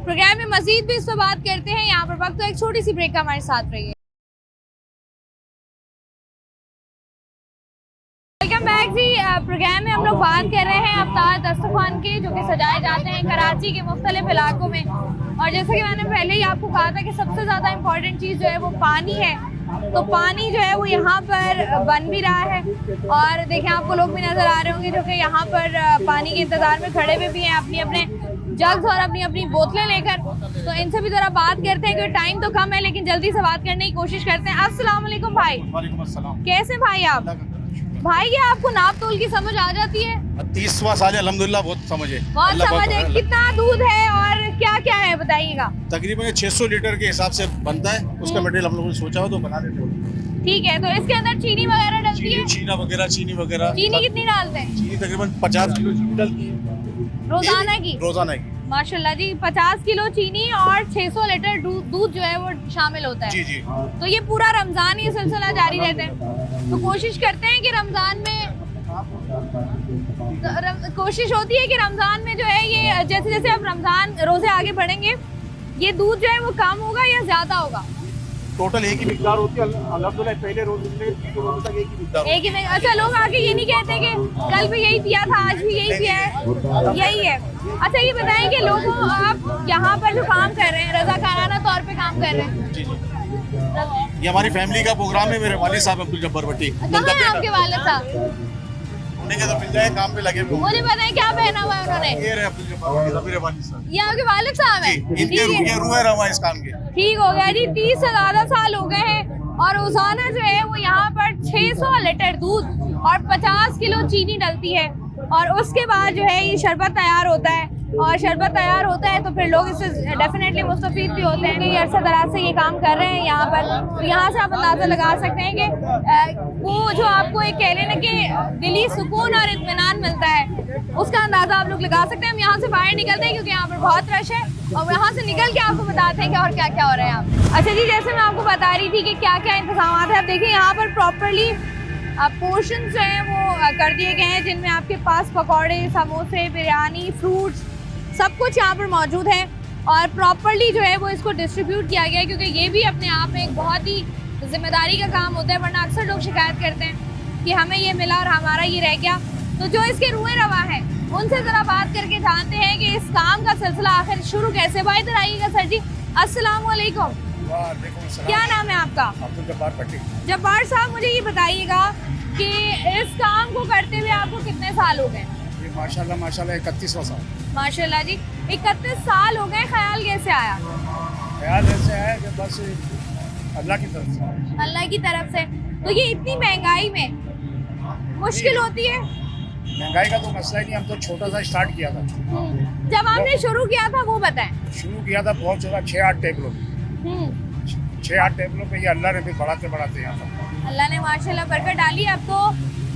प्रोग्राम में मज़ीद भी इस पर बात करते हैं। यहाँ पर वक्त तो एक छोटी सी ब्रेक का हमारे साथ रहिए। वेलकम बैक जी। प्रोग्राम में हम लोग बात कर रहे हैं अफ्तार दस्तरखान के, जो कि सजाए जाते हैं कराची के मुख्तलिफ इलाकों में। और जैसे कि मैंने पहले ही आपको कहा था कि सबसे ज़्यादा इम्पोर्टेंट चीज़ जो है वो पानी है। तो पानी जो है वो यहाँ पर बन भी रहा है। और देखें, आपको लोग भी नज़र आ रहे होंगे जो कि यहाँ पर पानी के इंतज़ार में खड़े हुए भी हैं, अपने अपने जग्स और अपनी अपनी बोतलें लेकर। तो इनसे भी ज़रा बात करते हैं, क्योंकि टाइम तो कम है, लेकिन जल्दी से बात करने की कोशिश करते हैं। अस्सलाम वालेकुम भाई। वालेकुम अस्सलाम। कैसे भाई आप? भाई ये आपको नाप तोल की समझ आ जाती है? 30वां साल है, अल्हम्दुलिल्लाह बहुत समझ है। बहुत समझ है। कितना दूध है और क्या क्या है बताइएगा। तकरीबन 600 लीटर के हिसाब से बनता है। उसका मटेरियल हम लोगों ने सोचा हो तो बना देते हो। ठीक है, तो इसके अंदर चीनी वगैरह डलती है? चीनी वगैरह। चीनी कितनी डालते हैं? चीनी तकरीबन 50 किलो चीनी डलती है रोजाना की। माशाल्लाह जी, 50 किलो चीनी और 600 लीटर दूध जो है वो शामिल होता है। जी जी। तो ये पूरा रमजान ये सिलसिला जारी रहता है। तो कोशिश करते हैं कि रमजान में कोशिश होती है कि रमजान में जो है ये जैसे जैसे अब रमजान रोजे आगे बढ़ेंगे, ये दूध जो है वो कम होगा या ज्यादा होगा? टोटल एक ही मिकदार होती है अल्हम्दुलिल्लाह। पहले रोज से तीसरे रोज तक एक ही मिकदार। एक ही। अच्छा, लोग आके ये नहीं कहते कि कल भी यही पिया था, आज भी यही पिया है, यही है। अच्छा, ये बताएं कि लोगों, आप यहाँ पर जो काम कर रहे हैं रज़ाकाराना तौर पे काम कर रहे हैं? जी जी। ये हमारी फैमिली का प्रोग्राम है। मेरे वालिद साहब अब्दुल जब्बार भट्टी। कहाँ है आपके वालिद साहब? उन्हें तो मिल जाए, काम पे लगे हुए। मुझे बताएं क्या पहना हुआ है उन्होंने? ये रहे अब्दुल जब्बार भट्टी, मेरे वालिद साहब। ये आपके वालिद साहब हैं? इनके रूह है रवा इस काम के। ठीक हो गया जी। 30 से ज्यादा साल हो गए हैं और रोजाना जो है वो यहाँ पर 600 लीटर दूध और 50 किलो चीनी डलती है। और उसके बाद जो है ये शरबत तैयार होता है। और शरबत तैयार होता है तो फिर लोग इससे डेफिनेटली मुस्तफीद भी होते हैं कि अरसा दराज से ये काम कर रहे हैं यहाँ पर। तो यहाँ से आप अंदाज़ा लगा सकते हैं कि वो जो आपको एक कह लेना कि दिली सुकून और इत्मीनान मिलता है, उसका अंदाज़ा आप लोग लगा सकते हैं। हम यहाँ से बाहर निकलते हैं क्योंकि यहाँ पर बहुत रश है, और यहाँ से निकल के आपको बताते हैं कि और क्या क्या हो रहा है यहाँ। अच्छा जी, जैसे मैं आपको बता रही थी कि क्या क्या इंतजाम है। आप देखिए यहाँ पर प्रॉपरली पोर्शन जो हैं वो कर दिए गए हैं, जिनमें आपके पास पकौड़े, समोसे, बिरयानी, फ्रूट्स सब कुछ यहाँ पर मौजूद है। और प्रॉपरली जो है वो इसको डिस्ट्रीब्यूट किया गया है, क्योंकि ये भी अपने आप में एक बहुत ही जिम्मेदारी का काम होता है। वरना अक्सर लोग शिकायत करते हैं कि हमें ये मिला और हमारा ये रह गया। तो जो इसके रूए रवा हैं उनसे ज़रा बात करके जानते हैं कि इस काम का सिलसिला आखिर शुरू कैसे हुआ। इधर आइएगा सर जी। अस्सलाम वालेकुम। क्या नाम है आपका? अब्दुल जब्बार भट्टी। जब्बार साहब, मुझे ये बताइएगा कि इस काम को करते हुए आपको कितने साल हो गए? माशाल्लाह 31वां साल। माशाल्लाह जी, 31 साल हो गए। ख्याल कैसे आया? ख्याल ऐसे आया कि बस अल्लाह की तरफ से। अल्लाह की तरफ से। तो ये इतनी महंगाई में मुश्किल होती है? महंगाई का तो मसला ही नहीं, हम तो छोटा सा स्टार्ट किया था। जब आपने शुरू किया था वो बताएं। शुरू किया था बहुत छोटा, 6-8 टेबलों पे। 6-8 टेबलों पे, ये अल्लाह ने फिर बढ़ाते बढ़ाते यहाँ तक। अल्लाह ने माशाल्लाह बरकत डाली। अब तो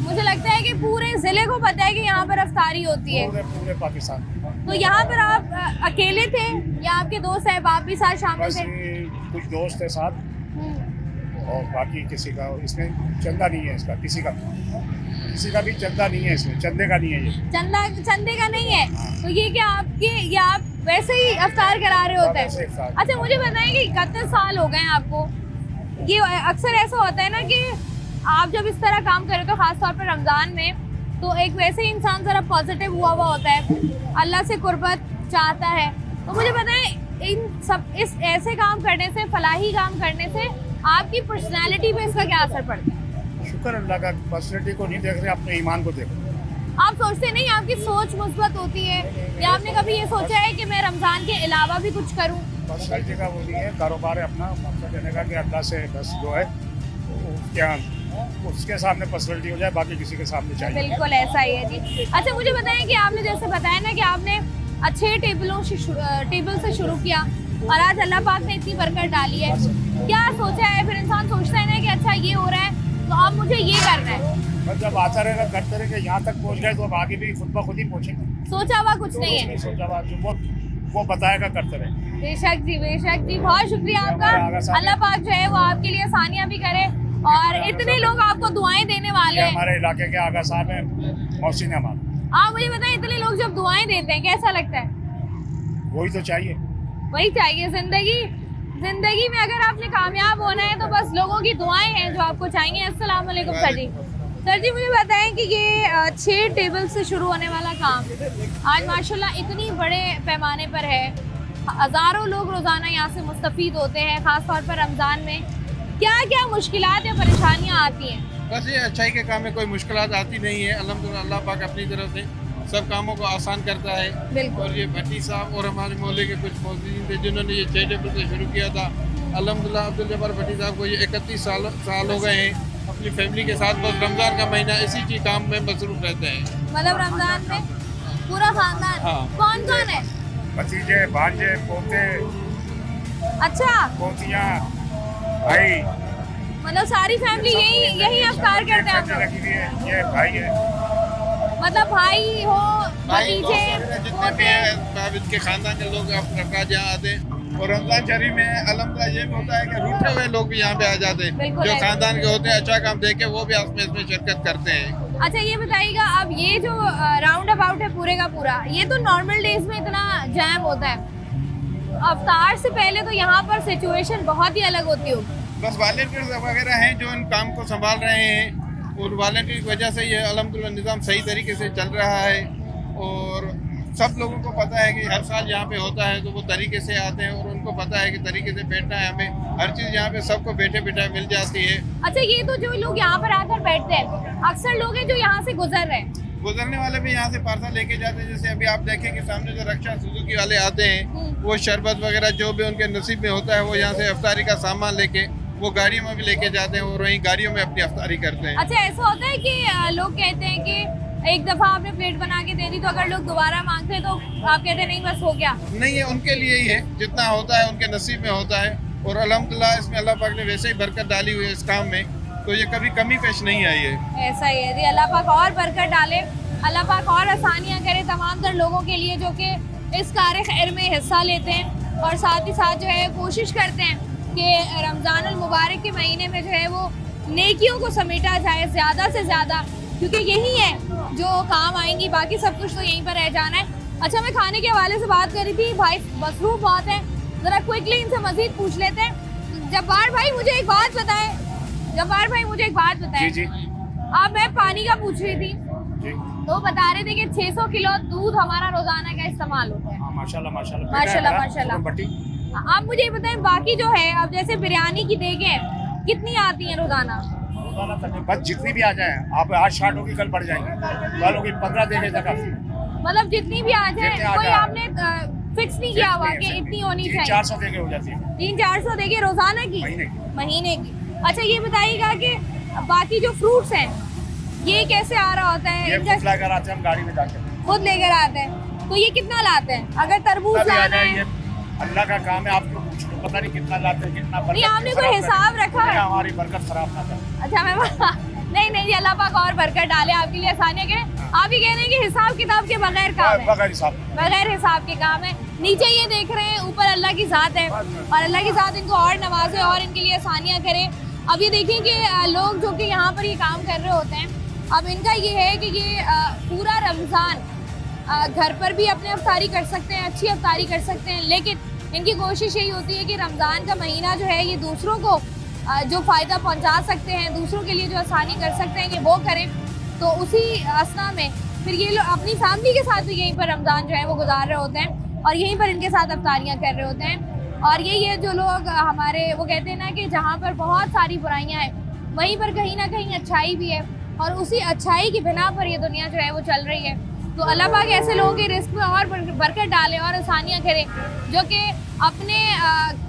मुझे लगता है कि पूरे जिले को पता है कि यहाँ पर अफ्तारी होती है। पूरे पाकिस्तान। तो यहाँ पर आप अकेले थे या आपके दोस्त अहबाब भी साथ शामिल थे? कुछ दोस्त है साथ, और बाकी किसी का इसमें चंदा नहीं है। इसका किसी का भी चंदा नहीं है, इसमें चंदे का नहीं है। ये चंदे का नहीं है। तो ये क्या आप वैसे ही अफ्तार करा रहे होते हैं? अच्छा, मुझे बताएं कि 31 साल हो गए आपको। ये अक्सर ऐसा होता है ना कि आप जब इस तरह काम करें तो ख़ास तौर पर रमज़ान में, तो एक वैसे ही इंसान ज़रा पॉजिटिव हुआ होता है, अल्लाह से कुर्बत चाहता है। तो मुझे बताएं, इस ऐसे काम करने से, फलाही काम करने से आपकी पर्सनैलिटी पे इसका क्या असर पड़ता है? शुक्र अल्लाह का, पर्सनैलिटी को नहीं देख रहे, अपने ईमान को देख रहे। आप सोचते नहीं, आपकी सोच मुस्बत होती है, या आपने कभी ये सोचा है कि मैं रमजान के अलावा भी कुछ करूं? पर्सनैलिटी का वो नहीं है, कारोबार है अपना, मकसद देने का कि अल्लाह से बस जो है क्या उसके सामने पर्सनैलिटी हो जाए, बाकी किसी के सामने चाहिए। बिल्कुल ऐसा ही है जी। अच्छा मुझे बताएं कि आपने जैसे बताया ना कि आपने अच्छे टेबल से शुरू किया और आज अल्लाह पाक ने इतनी बरकत डाली है, क्या सोचा है? फिर इंसान सोचता है ना कि अच्छा ये हो रहा है तो अब मुझे ये करना है। बस जब आता रहेगा करते रहेंगे, यहाँ तक पहुँच गए तो अब आगे भी खुद ब खुद ही पहुँचेंगे। सोचा हुआ कुछ नहीं है, सोचा हुआ जो वो बताएगा करते रहे। बेशक जी, बहुत शुक्रिया आपका। अल्लाह पाक जो है वो आपके लिए आसानियाँ भी करे और इतने लोग आपको दुआएं देने वाले हैं। हमारे इलाके के आगा साहब हैं, मौसीन हमारे। आप मुझे बताएं, इतने लोग जब दुआएं देते हैं कैसा लगता है? वही तो चाहिए, वही चाहिए। जिंदगी में अगर आपने कामयाब होना है तो बस लोगों की दुआएं हैं जो आपको चाहिए। अस्सलाम वालेकुम सर जी। सर जी मुझे बताएं कि ये 6 टेबल से शुरू होने वाला काम आज माशाल्लाह इतनी बड़े पैमाने पर है, हज़ारों लोग रोज़ाना यहाँ से मुस्तफ़ीद होते हैं, ख़ास तौर पर रमज़ान में। क्या क्या मुश्किलात या परेशानियाँ आती हैं? बस ये अच्छाई के काम में कोई मुश्किलात आती नहीं है, अल्हम्दुलिल्लाह अल्लाह पाक अपनी तरफ से सब कामों को आसान करता है। और ये भट्टी साहब और हमारे मोहल्ले के कुछ मौजूद थे जिन्होंने ये 6 टेबल से शुरू किया था। अल्हम्दुलिल्लाह अब्दुल जब्बार भट्टी साहब को ये 31 साल हो गए हैं अपनी फैमिली के साथ, बस रमज़ान का महीना इसी चीज काम में मसरूफ रहते हैं। मतलब रमज़ान में पूरा खानदान? हाँ। कौन कौन है? भतीजे, भांजे, पोते, अच्छा पोतियाँ, भाई, मतलब सारी फैमिली यही अफ्तार करते हैं आप लोग? ये भाई है, मतलब भाई हो, भतीजे, जितने भी हैं इनके खानदान के लोग अफराद यहाँ आते हैं। और रमजान शरीफ में अल्हम्दुलिल्लाह ये भी होता है कि रूठे हुए लोग भी यहाँ पे आ जाते हैं, जो खानदान के होते हैं, अच्छा काम देख के वो भी इसमें शिरकत करते हैं। अच्छा ये बताइएगा, अब ये जो राउंड अबाउट है पूरे का पूरा, ये तो नॉर्मल डेज में इतना जैम होता है, अफ्तार से पहले तो यहाँ पर सिचुएशन बहुत ही अलग होती होगी। बस वॉलंटियर्स वगैरह हैं जो इन काम को संभाल रहे हैं और वॉलंटियर की वजह से ये अल्हम्दुलिल्लाह निज़ाम सही तरीके से चल रहा है। और सब लोगों को पता है कि हर साल यहाँ पे होता है तो वो तरीके से आते हैं और उनको पता है कि तरीके से बैठना है, हमें हर चीज़ यहाँ पे सबको बैठे बिठाए मिल जाती है। अच्छा ये तो जो लोग यहाँ पर आकर बैठते हैं अक्सर लोग हैं जो यहाँ से गुजर रहे हैं, गुजरने वाले भी यहाँ से पार्सल लेके जाते हैं। जैसे अभी आप देखें कि सामने जो रक्षा सुजुकी वाले आते हैं वो शरबत वगैरह जो भी उनके नसीब में होता है वो यहाँ से अफ्तारी का सामान लेके वो गाड़ियों में भी लेके जाते हैं और वहीं गाड़ियों में अपनी अफ्तारी करते हैं। अच्छा ऐसा होता है कि लोग कहते हैं कि एक दफा आपने प्लेट बना के दे दी तो अगर लोग दोबारा मांगते हैं तो आप कहते हैं नहीं बस हो गया? नहीं है, उनके लिए ही है, जितना होता है उनके नसीब में होता है। और अल्हम्दुलिल्लाह इसमें अल्लाह पाक ने वैसे ही बरकत डाली हुई है इस काम में, तो ये कभी कमी पेश नहीं आई है। ऐसा ही है जी, अल्लाह पाक और बरकत डाले, अल्लाह पाक और आसानियाँ करे तमाम तर लोगों के लिए जो कि इस कार खैर में हिस्सा लेते हैं और साथ ही साथ जो है कोशिश करते हैं कि रमज़ानुल मुबारक के महीने में जो है वो नेकियों को समेटा जाए ज़्यादा से ज़्यादा, क्योंकि यही है जो काम आएंगी, बाकी सब कुछ तो यहीं पर रह जाना है। अच्छा मैं खाने के हवाले से बात कर रही थी, भाई मसरूफ बहुत है, ज़रा क्विकली इनसे मज़ीद पूछ लेते हैं। जब्बार भाई मुझे एक बात बताएं, जी। अब मैं पानी का पूछ रही थी तो बता रहे थे कि 600 किलो दूध हमारा रोजाना का इस्तेमाल होता है। माशाल्लाह। आप मुझे बताएं बाकी जो है, अब जैसे बिरयानी की देखें कितनी आती है रोजाना? बस जितनी भी आ जाए, आप आज 60 होगी कल बढ़ जाएंगे, कल होगी 15 देने तक काफी। मतलब जितनी भी आ जाए, कोई आपने फिक्स नहीं किया हुआ कि इतनी होनी चाहिए? 400 देके हो जाती है। 300-400 देके रोजाना की? महीने की। अच्छा ये बताइएगा कि बाकी जो फ्रूट्स हैं ये कैसे आ रहा होता है? ये खुद लेकर आते हैं हम गाड़ी में जाकर, खुद लेकर आते हैं। तो ये कितना लाते हैं? अगर तरबूज लाना है, अल्लाह का काम है, आपको पूछ लो, पता नहीं कितना लाते हैं, कितना नहीं आपने कोई हिसाब रखा है? हमारी बरकत खराब ना करे। अच्छा मैं नहीं अल्लाह पाक और बरकत डाले, आपके लिए आसानियाँ करें। आप ये कह रहे हैं कि हिसाब किताब के बगैर काम है? बगैर हिसाब के काम है। नीचे ये देख रहे हैं, ऊपर अल्लाह की ज़ात है और अल्लाह की ज़ात इनको और नवाजे और इनके लिए आसानियाँ करे। अब ये देखिए कि लोग जो कि यहाँ पर ये काम कर रहे होते हैं, अब इनका ये है कि ये पूरा रमज़ान घर पर भी अपने अफ्तारी कर सकते हैं, अच्छी अफ्तारी कर सकते हैं, लेकिन इनकी कोशिश यही होती है कि रमज़ान का महीना जो है ये दूसरों को जो फ़ायदा पहुंचा सकते हैं, दूसरों के लिए जो आसानी कर सकते हैं कि वो करें। तो उसी असना में फिर ये लोग अपनी फैमिली के साथ भी यहीं पर रमज़ान जो है वो गुजार रहे होते हैं और यहीं पर इनके साथ अफ्तारियाँ कर रहे होते हैं। और यही है जो लोग हमारे वो कहते हैं ना कि जहाँ पर बहुत सारी बुराइयाँ हैं वहीं पर कहीं ना कहीं अच्छाई भी है और उसी अच्छाई की बिना पर ये दुनिया जो है वो चल रही है। तो अल्लाह पाक ऐसे लोगों के रिस्क में और बरकत डाले और आसानियाँ करे, जो कि अपने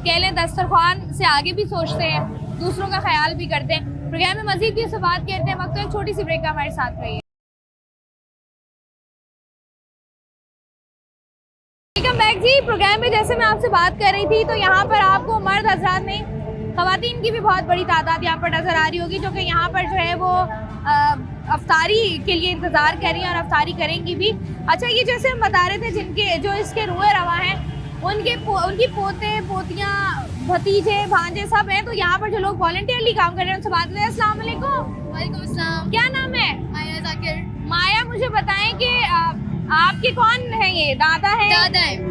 कह लें दस्तरखान से आगे भी सोचते हैं, दूसरों का ख्याल भी करते हैं। प्रोग्राम में मजीद भी इससे बात करते हैं, वक्त तो एक छोटी सी ब्रेक का हमारे साथ रहिए। वेलकम बैक जी। प्रोग्राम में जैसे मैं आपसे बात कर रही थी, तो यहाँ पर आपको मर्द हजरात नहीं, ख़वातीन की भी बहुत बड़ी तादाद यहाँ पर नज़र आ रही होगी, जो कि यहाँ पर जो है वो अफ्तारी के लिए इंतज़ार कर रही हैं और अफ्तारी करेंगी भी। अच्छा, ये जैसे हम बता रहे थे, जिनके जो इसके रुए रवा हैं, उनकी पोते पोतियाँ भतीजे भांजे सब हैं। तो यहाँ पर जो लोग वॉलंटियरली काम कर रहे हैं उनसे बात करें। अस्सलाम वालेकुम। वालेकुम अस्सलाम। क्या नाम है? माया जाकिर। माया, मुझे बताएं कि आपके कौन है? ये दादा है?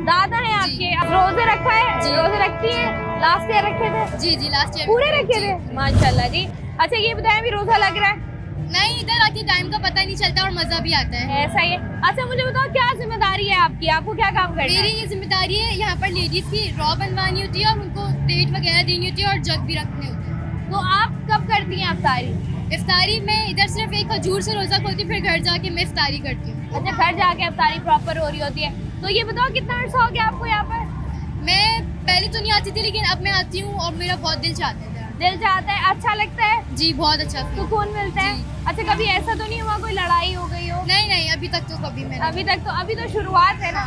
दादा है आपके। रोजे रखा है? रोजे रखती है? लास्ट ईयर रखे थे? जी लास्ट ईयर पूरे रखे थे, माशाल्लाह जी। अच्छा, ये बताएं, भी रोजा लग रहा है? नहीं, इधर आके टाइम का पता नहीं चलता और मजा भी आता है। ऐसा ही है। अच्छा, मुझे बताओ क्या जिम्मेदारी है आपकी? आपको क्या काम करना है? मेरी ये जिम्मेदारी है, यहाँ पर लेडीज की रॉ बनवानी होती है और उनको प्लेट वगैरह देनी होती है और जग भी रखने होते हैं। तो आप कब करती हैं अफ्तारी? इफ्तारी में इधर सिर्फ एक खजूर से रोजा खोलती हूँ, फिर घर जाके मैं इफ्तारी करती हूँ। अच्छा, घर जाके अफ्तारी प्रॉपर हो रही होती है। तो ये बताओ कितना अर्सा हो गया आपको यहाँ पर? मैं पहले तो नहीं आती थी, लेकिन अब मैं आती हूँ और मेरा बहुत दिल चाहता है। दिल चाहता है? अच्छा लगता है? जी, बहुत अच्छा सुकून मिलता है। अच्छा, कभी ऐसा तो नहीं हुआ कोई लड़ाई हो गई हो? नहीं, अभी तक तो कभी मैं अभी तो शुरुआत है ना,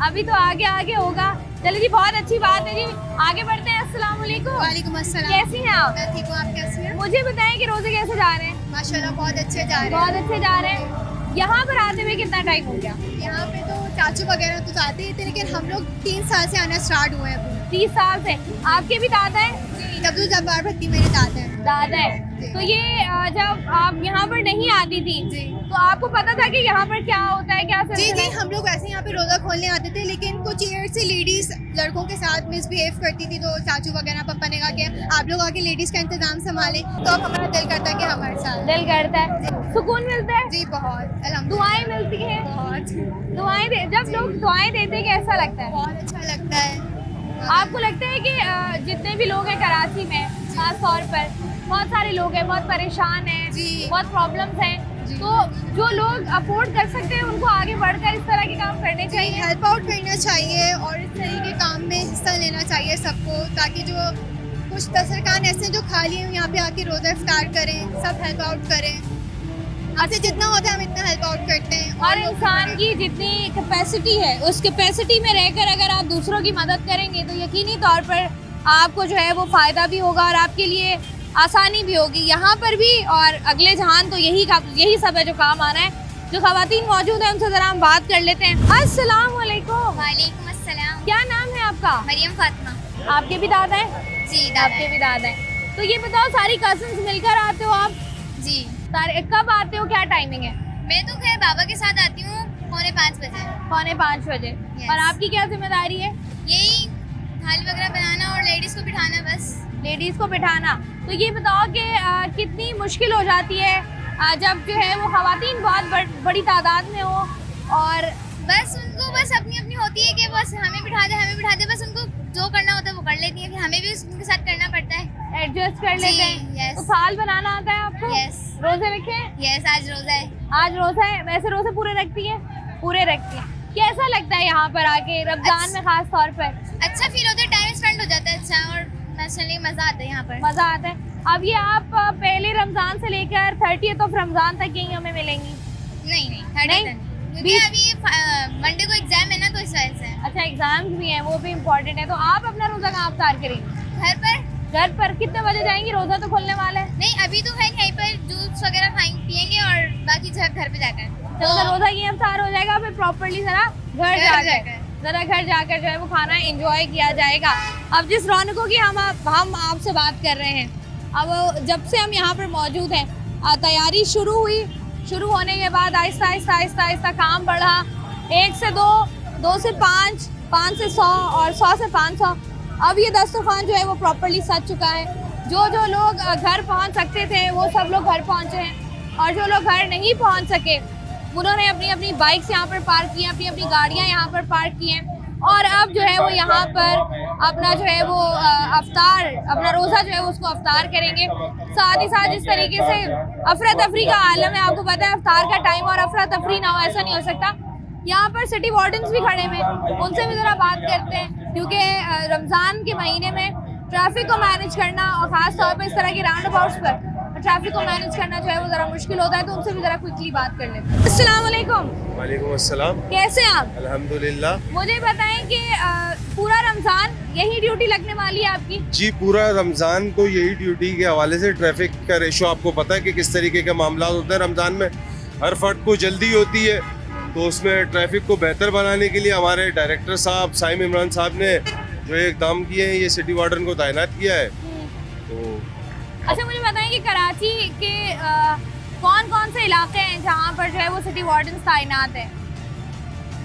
अभी तो आगे होगा। चलिए जी, बहुत अच्छी बात है जी, आगे बढ़ते हैं। अस्सलाम वालेकुम। वालेकुम अस्सलाम। कैसी हैं आप? मैं ठीक हूँ, आप कैसी हैं? मुझे बताएं कि रोजे कैसे जा रहे हैं? माशाल्लाह बहुत अच्छे जा रहे हैं। बहुत अच्छे जा रहे हैं। यहाँ पर आते हुए कितना टाइम हो गया? यहाँ पे तो चाचू वगैरह तो जाते ही थे, लेकिन हम लोग 3 साल से आना स्टार्ट हुए हैं। 30 साल से। आपके भी दादा है? अब्दुल जब्बार भट्टी मेरे दादा है। दादा है। तो ये जब आप यहाँ पर नहीं आती थी, तो आपको पता था कि यहाँ पर क्या होता है, क्या? जी, हम लोग ऐसे यहाँ पे रोजा खोलने आते थे, लेकिन कुछ ईयर से लेडीज लड़कों के साथ मिसबिहेव करती थी, तो चाचू वगैरह पापा ने कहा कि आप लोग आके लेडीज का इंतजाम संभालें। तो अब हमारा दिल करता है कि हमारे साथ। दिल करता है, सुकून मिलता है जी बहुत। दुआएं मिलती हैं बहुत। जब लोग दुआएं देते हैं कैसा लगता है? बहुत अच्छा लगता है। आपको लगता है कि जितने भी लोग हैं कराची में, खास तौर पर बहुत सारे लोग हैं, बहुत परेशान हैं, बहुत प्रॉब्लम्स हैं, तो जो लोग अफोर्ड कर सकते हैं उनको आगे बढ़कर इस तरह के काम करने चाहिए, हेल्प आउट करना चाहिए और इस तरह के काम में हिस्सा लेना चाहिए सबको, ताकि जो कुछ दस्तरखान ऐसे जो खाली हैं यहाँ पे आके रोज़ा इफ्तार करें, सब हेल्प आउट करें। आपसे जितना होता है हम इतना हेल्प आउट करते हैं। और इंसान की जितनी कैपेसिटी है, उस कैपेसिटी में रहकर अगर आप दूसरों की मदद करेंगे तो यकीनी तौर पर आपको जो है वो फ़ायदा भी होगा और आपके लिए आसानी भी होगी यहाँ पर भी और अगले जहान। तो यही सब है जो काम आना है। जो ख़वातीन मौजूद है उनसे ज़रा हम बात कर लेते हैं। अस्सलाम वालेकुम। वालेकुम अस्सलाम। क्या नाम है आपका? मरियम फातिमा। आपके भी दादा हैं? जी, आपके भी दादा हैं। तो ये बताओ, सारी कज़न्स मिलकर आते हो आप? जी। कब आते हो, क्या टाइमिंग है? मैं तो खैर बाबा के साथ आती हूँ 4:45 बजे। 4:45 बजे। और आपकी क्या जिम्मेदारी है? यही थाली वगैरह बनाना और लेडीज़ को बिठाना, बस लेडीज़ को बिठाना। तो ये बताओ कि कितनी मुश्किल हो जाती है जब जो है वो ख़वातीन बहुत बड़ी तादाद में हो और बस उनको बस अपनी अपनी होती है कि बस हमें बिठा दे, बस उनको जो करना होता है वो कर लेती है, फिर हमें भी उनके साथ करना पड़ता है, एडजस्ट कर लेते हैं। तो फाल बनाना आता है आपको? रोजे रखे? आज रोजा है। आज रोजा है। वैसे रोजे पूरे रखती है? पूरे रखती है। कैसा लगता है यहाँ पर आके रमजान में खास तौर पर? अच्छा फील होता है, टाइम स्पेंड हो जाता है अच्छा, और मजा आता है यहाँ पर। मजा आता है। अब ये आप पहले रमजान से लेकर 30th ऑफ रमजान तक यहीं हमें मिलेंगी? नहीं 30th क्योंकि अभी मंडे को एग्जाम है ना, तो इस वजह से। अच्छा, एग्जाम्स भी हैं, वो भी इम्पोर्टेंट है। तो आप अपना रोजा कहाँ अफ्तार करेंगे? घर पर। कितने बजे जाएंगी? रोजा तो खुलने वाला है। नहीं, अभी तो है यहीं पर जूस वगैरह पियेंगे और बाकी घर पे जाकर तो रोजा ये अफ्तार हो जाएगा, फिर प्रॉपर्ली जरा घर जाकर जो है वो खाना एंजॉय किया जाएगा। अब जिस रौनकों की हम आपसे बात कर रहे हैं, अब जब से हम यहाँ पर मौजूद हैं, तैयारी शुरू होने के बाद आहिस्ता काम बढ़ा, 1 से 2, 2 से 5, 5 से 100 और 100 से 500। अब ये दस्तरखान जो है वो प्रॉपर्ली सज चुका है। जो लोग घर पहुँच सकते थे वो सब लोग घर पहुँचे हैं, और जो लोग घर नहीं पहुँच सके उन्होंने अपनी बाइक्स यहाँ पर पार्क की हैं, अपनी गाड़ियाँ यहाँ पर पार्क की हैं। और अब जो है वो यहाँ पर अपना जो है वो अफ्तार, अपना रोज़ा जो है वो उसको अफ्तार करेंगे। साथ ही साथ जिस तरीके से अफरा तफरी का आलम है, आपको पता है अफ्तार का टाइम और अफरा तफरी ना हो ऐसा नहीं हो सकता। यहाँ पर सिटी वार्डन्स भी खड़े हुए, उनसे भी ज़रा बात करते हैं, क्योंकि रमज़ान के महीने में ट्रैफिक को मैनेज करना और ख़ास तौर पर इस तरह के राउंड अबाउट्स पर ट्रैफिक को मैनेज करना जो है वो ज़रा मुश्किल होता है, तो उनसे भी ज़रा क्विकली बात कर लेते हैं। अस्सलाम वालेकुम। वालेकुम अस्सलाम। कैसे हैं आप? अल्हम्दुलिल्लाह। मुझे बताएं कि पूरा रमज़ान यही ड्यूटी लगने वाली है आपकी? जी, पूरा रमज़ान तो यही ड्यूटी के हवाले से ट्रैफिक का रेशो आपको पता है कि किस तरीके के मामला होते हैं रमज़ान में। हर फर्द को जल्दी होती है, तो उसमें ट्रैफिक को बेहतर बनाने के लिए हमारे डायरेक्टर साहब साइम इमरान साहब ने जो इक़दाम किए हैं, ये सिटी वार्डन को तैनात किया है। तो अच्छा, मुझे बताएं कि कराची के कौन कौन से इलाके हैं जहाँ पर जो है वो सिटी वार्डन तैनात है?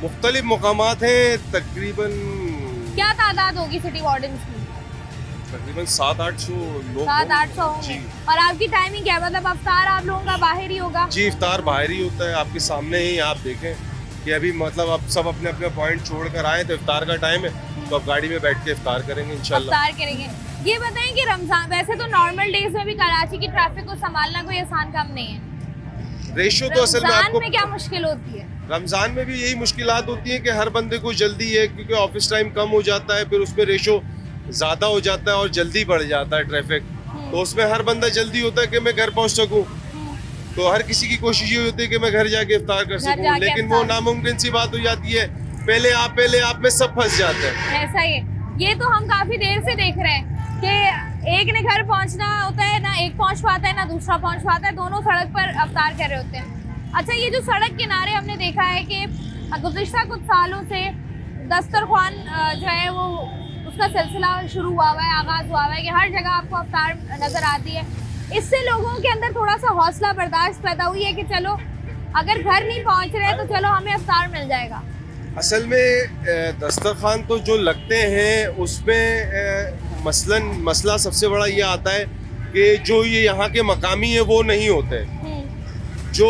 मुख्तलिफ मकामात हैं, तकरीबन क्या तादाद होगी सिटी वार्डन की? तकरीबन 700-800 लोग। 700-800 होंगे। और आपकी टाइमिंग क्या, मतलब अफ्तार आप लोगों का बाहर ही होगा? जी, इफ्तार बाहर ही होता है, आपके सामने ही। आप देखें कि अभी मतलब आप सब अपने अपने पॉइंट छोड़ कर आए, तो इफ्तार का टाइम है, तो आप गाड़ी में बैठ के इफ्तार करेंगे इंशाल्लाह। इफ्तार करेंगे। ये बताएं कि रमजान, वैसे तो नॉर्मल डेज में भी कराची की ट्रैफिक को संभालना कोई आसान काम नहीं है, रेशो तो असल में आपको में क्या मुश्किल होती है? रमजान में भी यही मुश्किलात होती है कि हर बंदे को जल्दी है, क्योंकि ऑफिस टाइम कम हो जाता है, फिर उसमें रेशो ज़्यादा हो जाता है और जल्दी बढ़ जाता है ट्रैफिक। तो उसमें हर बंदा जल्दी होता है कि मैं घर पहुंच सकूं, तो हर किसी की कोशिश ये होती है कि मैं घर जाके इफ्तार कर सकूं, लेकिन वो नामुमकिन सी बात हो जाती है। पहले आप में सब फंस जाते हैं। ऐसा ही है। ये तो हम काफ़ी देर से देख रहे हैं कि एक ने घर पहुंचना होता है, ना एक पहुंच पाता है ना दूसरा पहुंच पाता है, दोनों सड़क पर अफ्तार कर रहे होते हैं। अच्छा, ये जो सड़क किनारे हमने देखा है कि गुज़िश्ता कुछ सालों से दस्तरख्वान जो है वो उसका सिलसिला शुरू हुआ है, आगाज़ हुआ है कि हर जगह आपको अफ्तार नज़र आती है। इससे लोगों के अंदर थोड़ा सा हौसला बर्दाश्त पैदा हुई है कि चलो अगर घर नहीं पहुंच रहे तो चलो हमें अफ्तार मिल जाएगा। असल में दस्तरखान तो जो लगते हैं उसमें मसला सबसे बड़ा ये आता है कि जो ये यहाँ के मकामी है वो नहीं होते, जो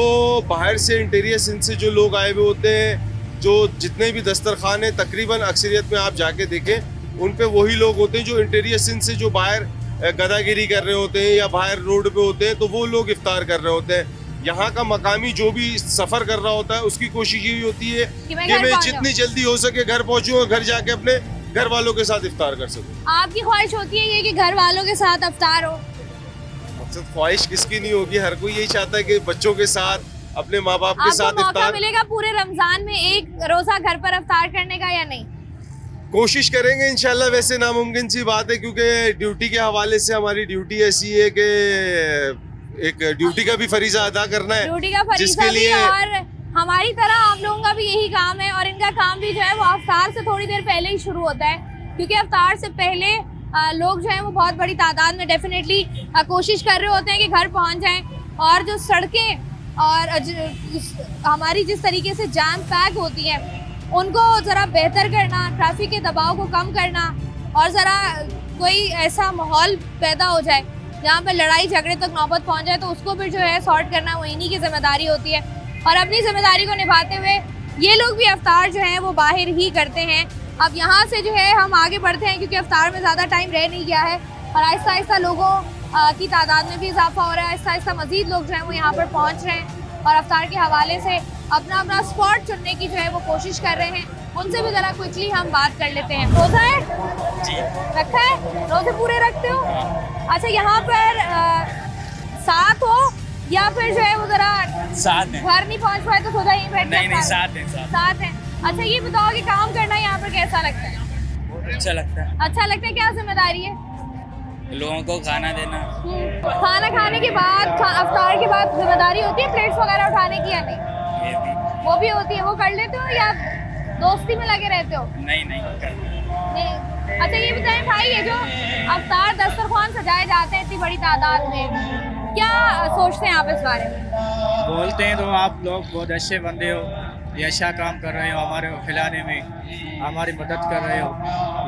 बाहर से इंटीरियर सिंध से जो लोग आए हुए होते हैं, जो जितने भी दस्तरखान हैं तकरीबन अक्सरियत में आप जाके देखें उन पे वही लोग होते हैं जो इंटीरियर सिंध से जो बाहर गदागिरी कर रहे होते हैं या बाहर रोड पे होते हैं, तो वो लोग इफ्तार कर रहे होते हैं। यहाँ का मकामी जो भी सफ़र कर रहा होता है उसकी कोशिश यही होती है कि मैं जितनी जल्दी हो सके घर पहुँचूँ और घर जाके अपने घर वालों के साथ इफ्तार कर सकूँ। आपकी ख्वाहिश होती है ये कि घर वालों के साथ अफ्तार हो? मकसद ख्वाहिश किसकी नहीं होगी, हर कोई यही चाहता है कि बच्चों के साथ अपने माँ बाप के साथ इफ्तार मिलेगा पूरे रमजान में एक रोजा घर पर अफ्तार करने का या नहीं? कोशिश करेंगे इंशाल्लाह। वैसे नामुमकिन सी बात है क्योंकि ड्यूटी के हवाले से हमारी ड्यूटी ऐसी है कि एक ड्यूटी का भी फरीजा अदा करना है, ड्यूटी का फरीजा भी, और हमारी तरह आप लोगों का भी यही काम है। और इनका काम भी जो है वो अफ्तार से थोड़ी देर पहले ही शुरू होता है, क्योंकि अफ्तार से पहले लोग जो है वो बहुत बड़ी तादाद में डेफिनेटली कोशिश कर रहे होते हैं कि घर पहुंच जाएं। और जो सड़कें और हमारी जिस तरीके से जैम पैक होती है उनको ज़रा बेहतर करना, ट्रैफिक के दबाव को कम करना, और ज़रा कोई ऐसा माहौल पैदा हो जाए जहाँ पर लड़ाई झगड़े तक नौबत पहुँच जाए, तो उसको भी जो है सॉर्ट करना वो इन्हीं की जिम्मेदारी होती है। और अपनी जिम्मेदारी को निभाते हुए ये लोग भी अफ्तार जो है वो बाहर ही करते हैं। अब यहाँ से जो है हम आगे बढ़ते हैं क्योंकि अफ्तार में ज़्यादा टाइम रह नहीं गया है और आहिस्ता आहिस्ता लोगों की तादाद में भी इजाफा हो रहा है। आहिस्ता आहिस्ता मज़ीद लोग जो हैं वो यहाँ पर पहुँच रहे हैं और अफ्तार के हवाले से अपना अपना स्पॉट चुनने की जो है वो कोशिश कर रहे हैं। उनसे भी ज़रा क्विकली हम बात कर लेते हैं। रोज़ा है जी, रखा है? रोज़े पूरे रखते हो? अच्छा, यहाँ पर साथ हो या फिर जो है वो ज़रा साथ है, घर नहीं पहुँच पाए तो खुदा यहीं बैठ? नहीं, साथ है। अच्छा, ये बताओ कि काम करना यहाँ पर कैसा लगता है? अच्छा लगता है। अच्छा लगता है। क्या जिम्मेदारी है? लोगों को खाना देना। खाना खाने के बाद, अफ्तार के बाद जिम्मेदारी होती है प्लेट्स वगैरह उठाने की या नहीं? वो भी होती है। वो कर लेते हो या दोस्ती में लगे रहते हो? नहीं। अच्छा, ये बताएं भाई, ये जो अफ्तार दस्तरख्वान सजाए जाते हैं इतनी बड़ी तादाद में, क्या सोचते हैं आप इस बारे में? बोलते हैं तो आप लोग बहुत अच्छे बंदे हो, ये अच्छा काम कर रहे हो, हमारे को खिलाने में हमारी मदद कर रहे हो,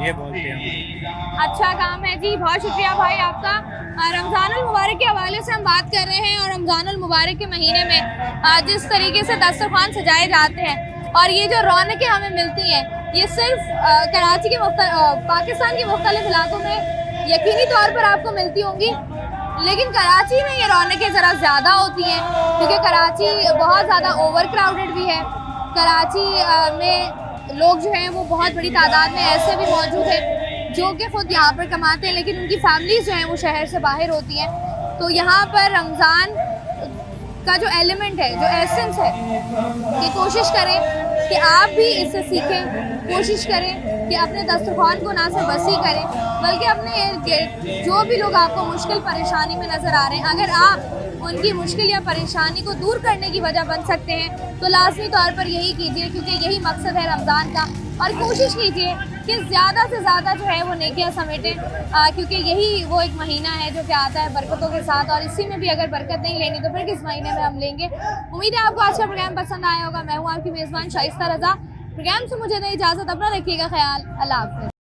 ये बोलते हैं। अच्छा काम है जी, बहुत शुक्रिया भाई आपका। रमज़ानुल मुबारक के हवाले से हम बात कर रहे हैं और रमज़ानुल मुबारक के महीने में जिस तरीके से दस्तरख्वान सजाए जाते हैं और ये जो रौनकें हमें मिलती हैं ये सिर्फ कराची के पाकिस्तान के मुख्तलिफ इलाकों में यकीनी तौर पर आपको मिलती होंगी, लेकिन कराची में ये रौनकें ज़रा ज़्यादा होती हैं क्योंकि कराची बहुत ज़्यादा ओवर क्राउडेड भी है। कराची में लोग जो हैं वो बहुत बड़ी तादाद में ऐसे भी मौजूद हैं जो कि ख़ुद यहाँ पर कमाते हैं, लेकिन उनकी फैमिलीज़ जो हैं वो शहर से बाहर होती हैं। तो यहाँ पर रमज़ान का जो एलिमेंट है, जो एसेंस है, कि कोशिश करें कि आप भी इससे सीखें, कोशिश करें कि अपने दस्तरखान को ना सिर्फ वसी करें बल्कि अपने इर्द गिर्द जो भी लोग आपको मुश्किल परेशानी में नज़र आ रहे हैं, अगर आप उनकी मुश्किल या परेशानी को दूर करने की वजह बन सकते हैं तो लाजमी तौर पर यही कीजिए, क्योंकि यही मकसद है रमज़ान का। और कोशिश कीजिए कि ज़्यादा से ज़्यादा जो है वो नेकियां समेटें, क्योंकि यही वो एक महीना है जो कि आता है बरकतों के साथ, और इसी में भी अगर बरकत नहीं लेनी तो फिर किस महीने में हम लेंगे। उम्मीद है आपको आज का प्रोग्राम पसंद आया होगा। मैं हूँ आपकी मेज़बान शाइस्ता रज़ा। प्रोग्राम से मुझे दें इजाज़त, अपना रखिएगा ख्याल। अल्लाह हाफ़िज़।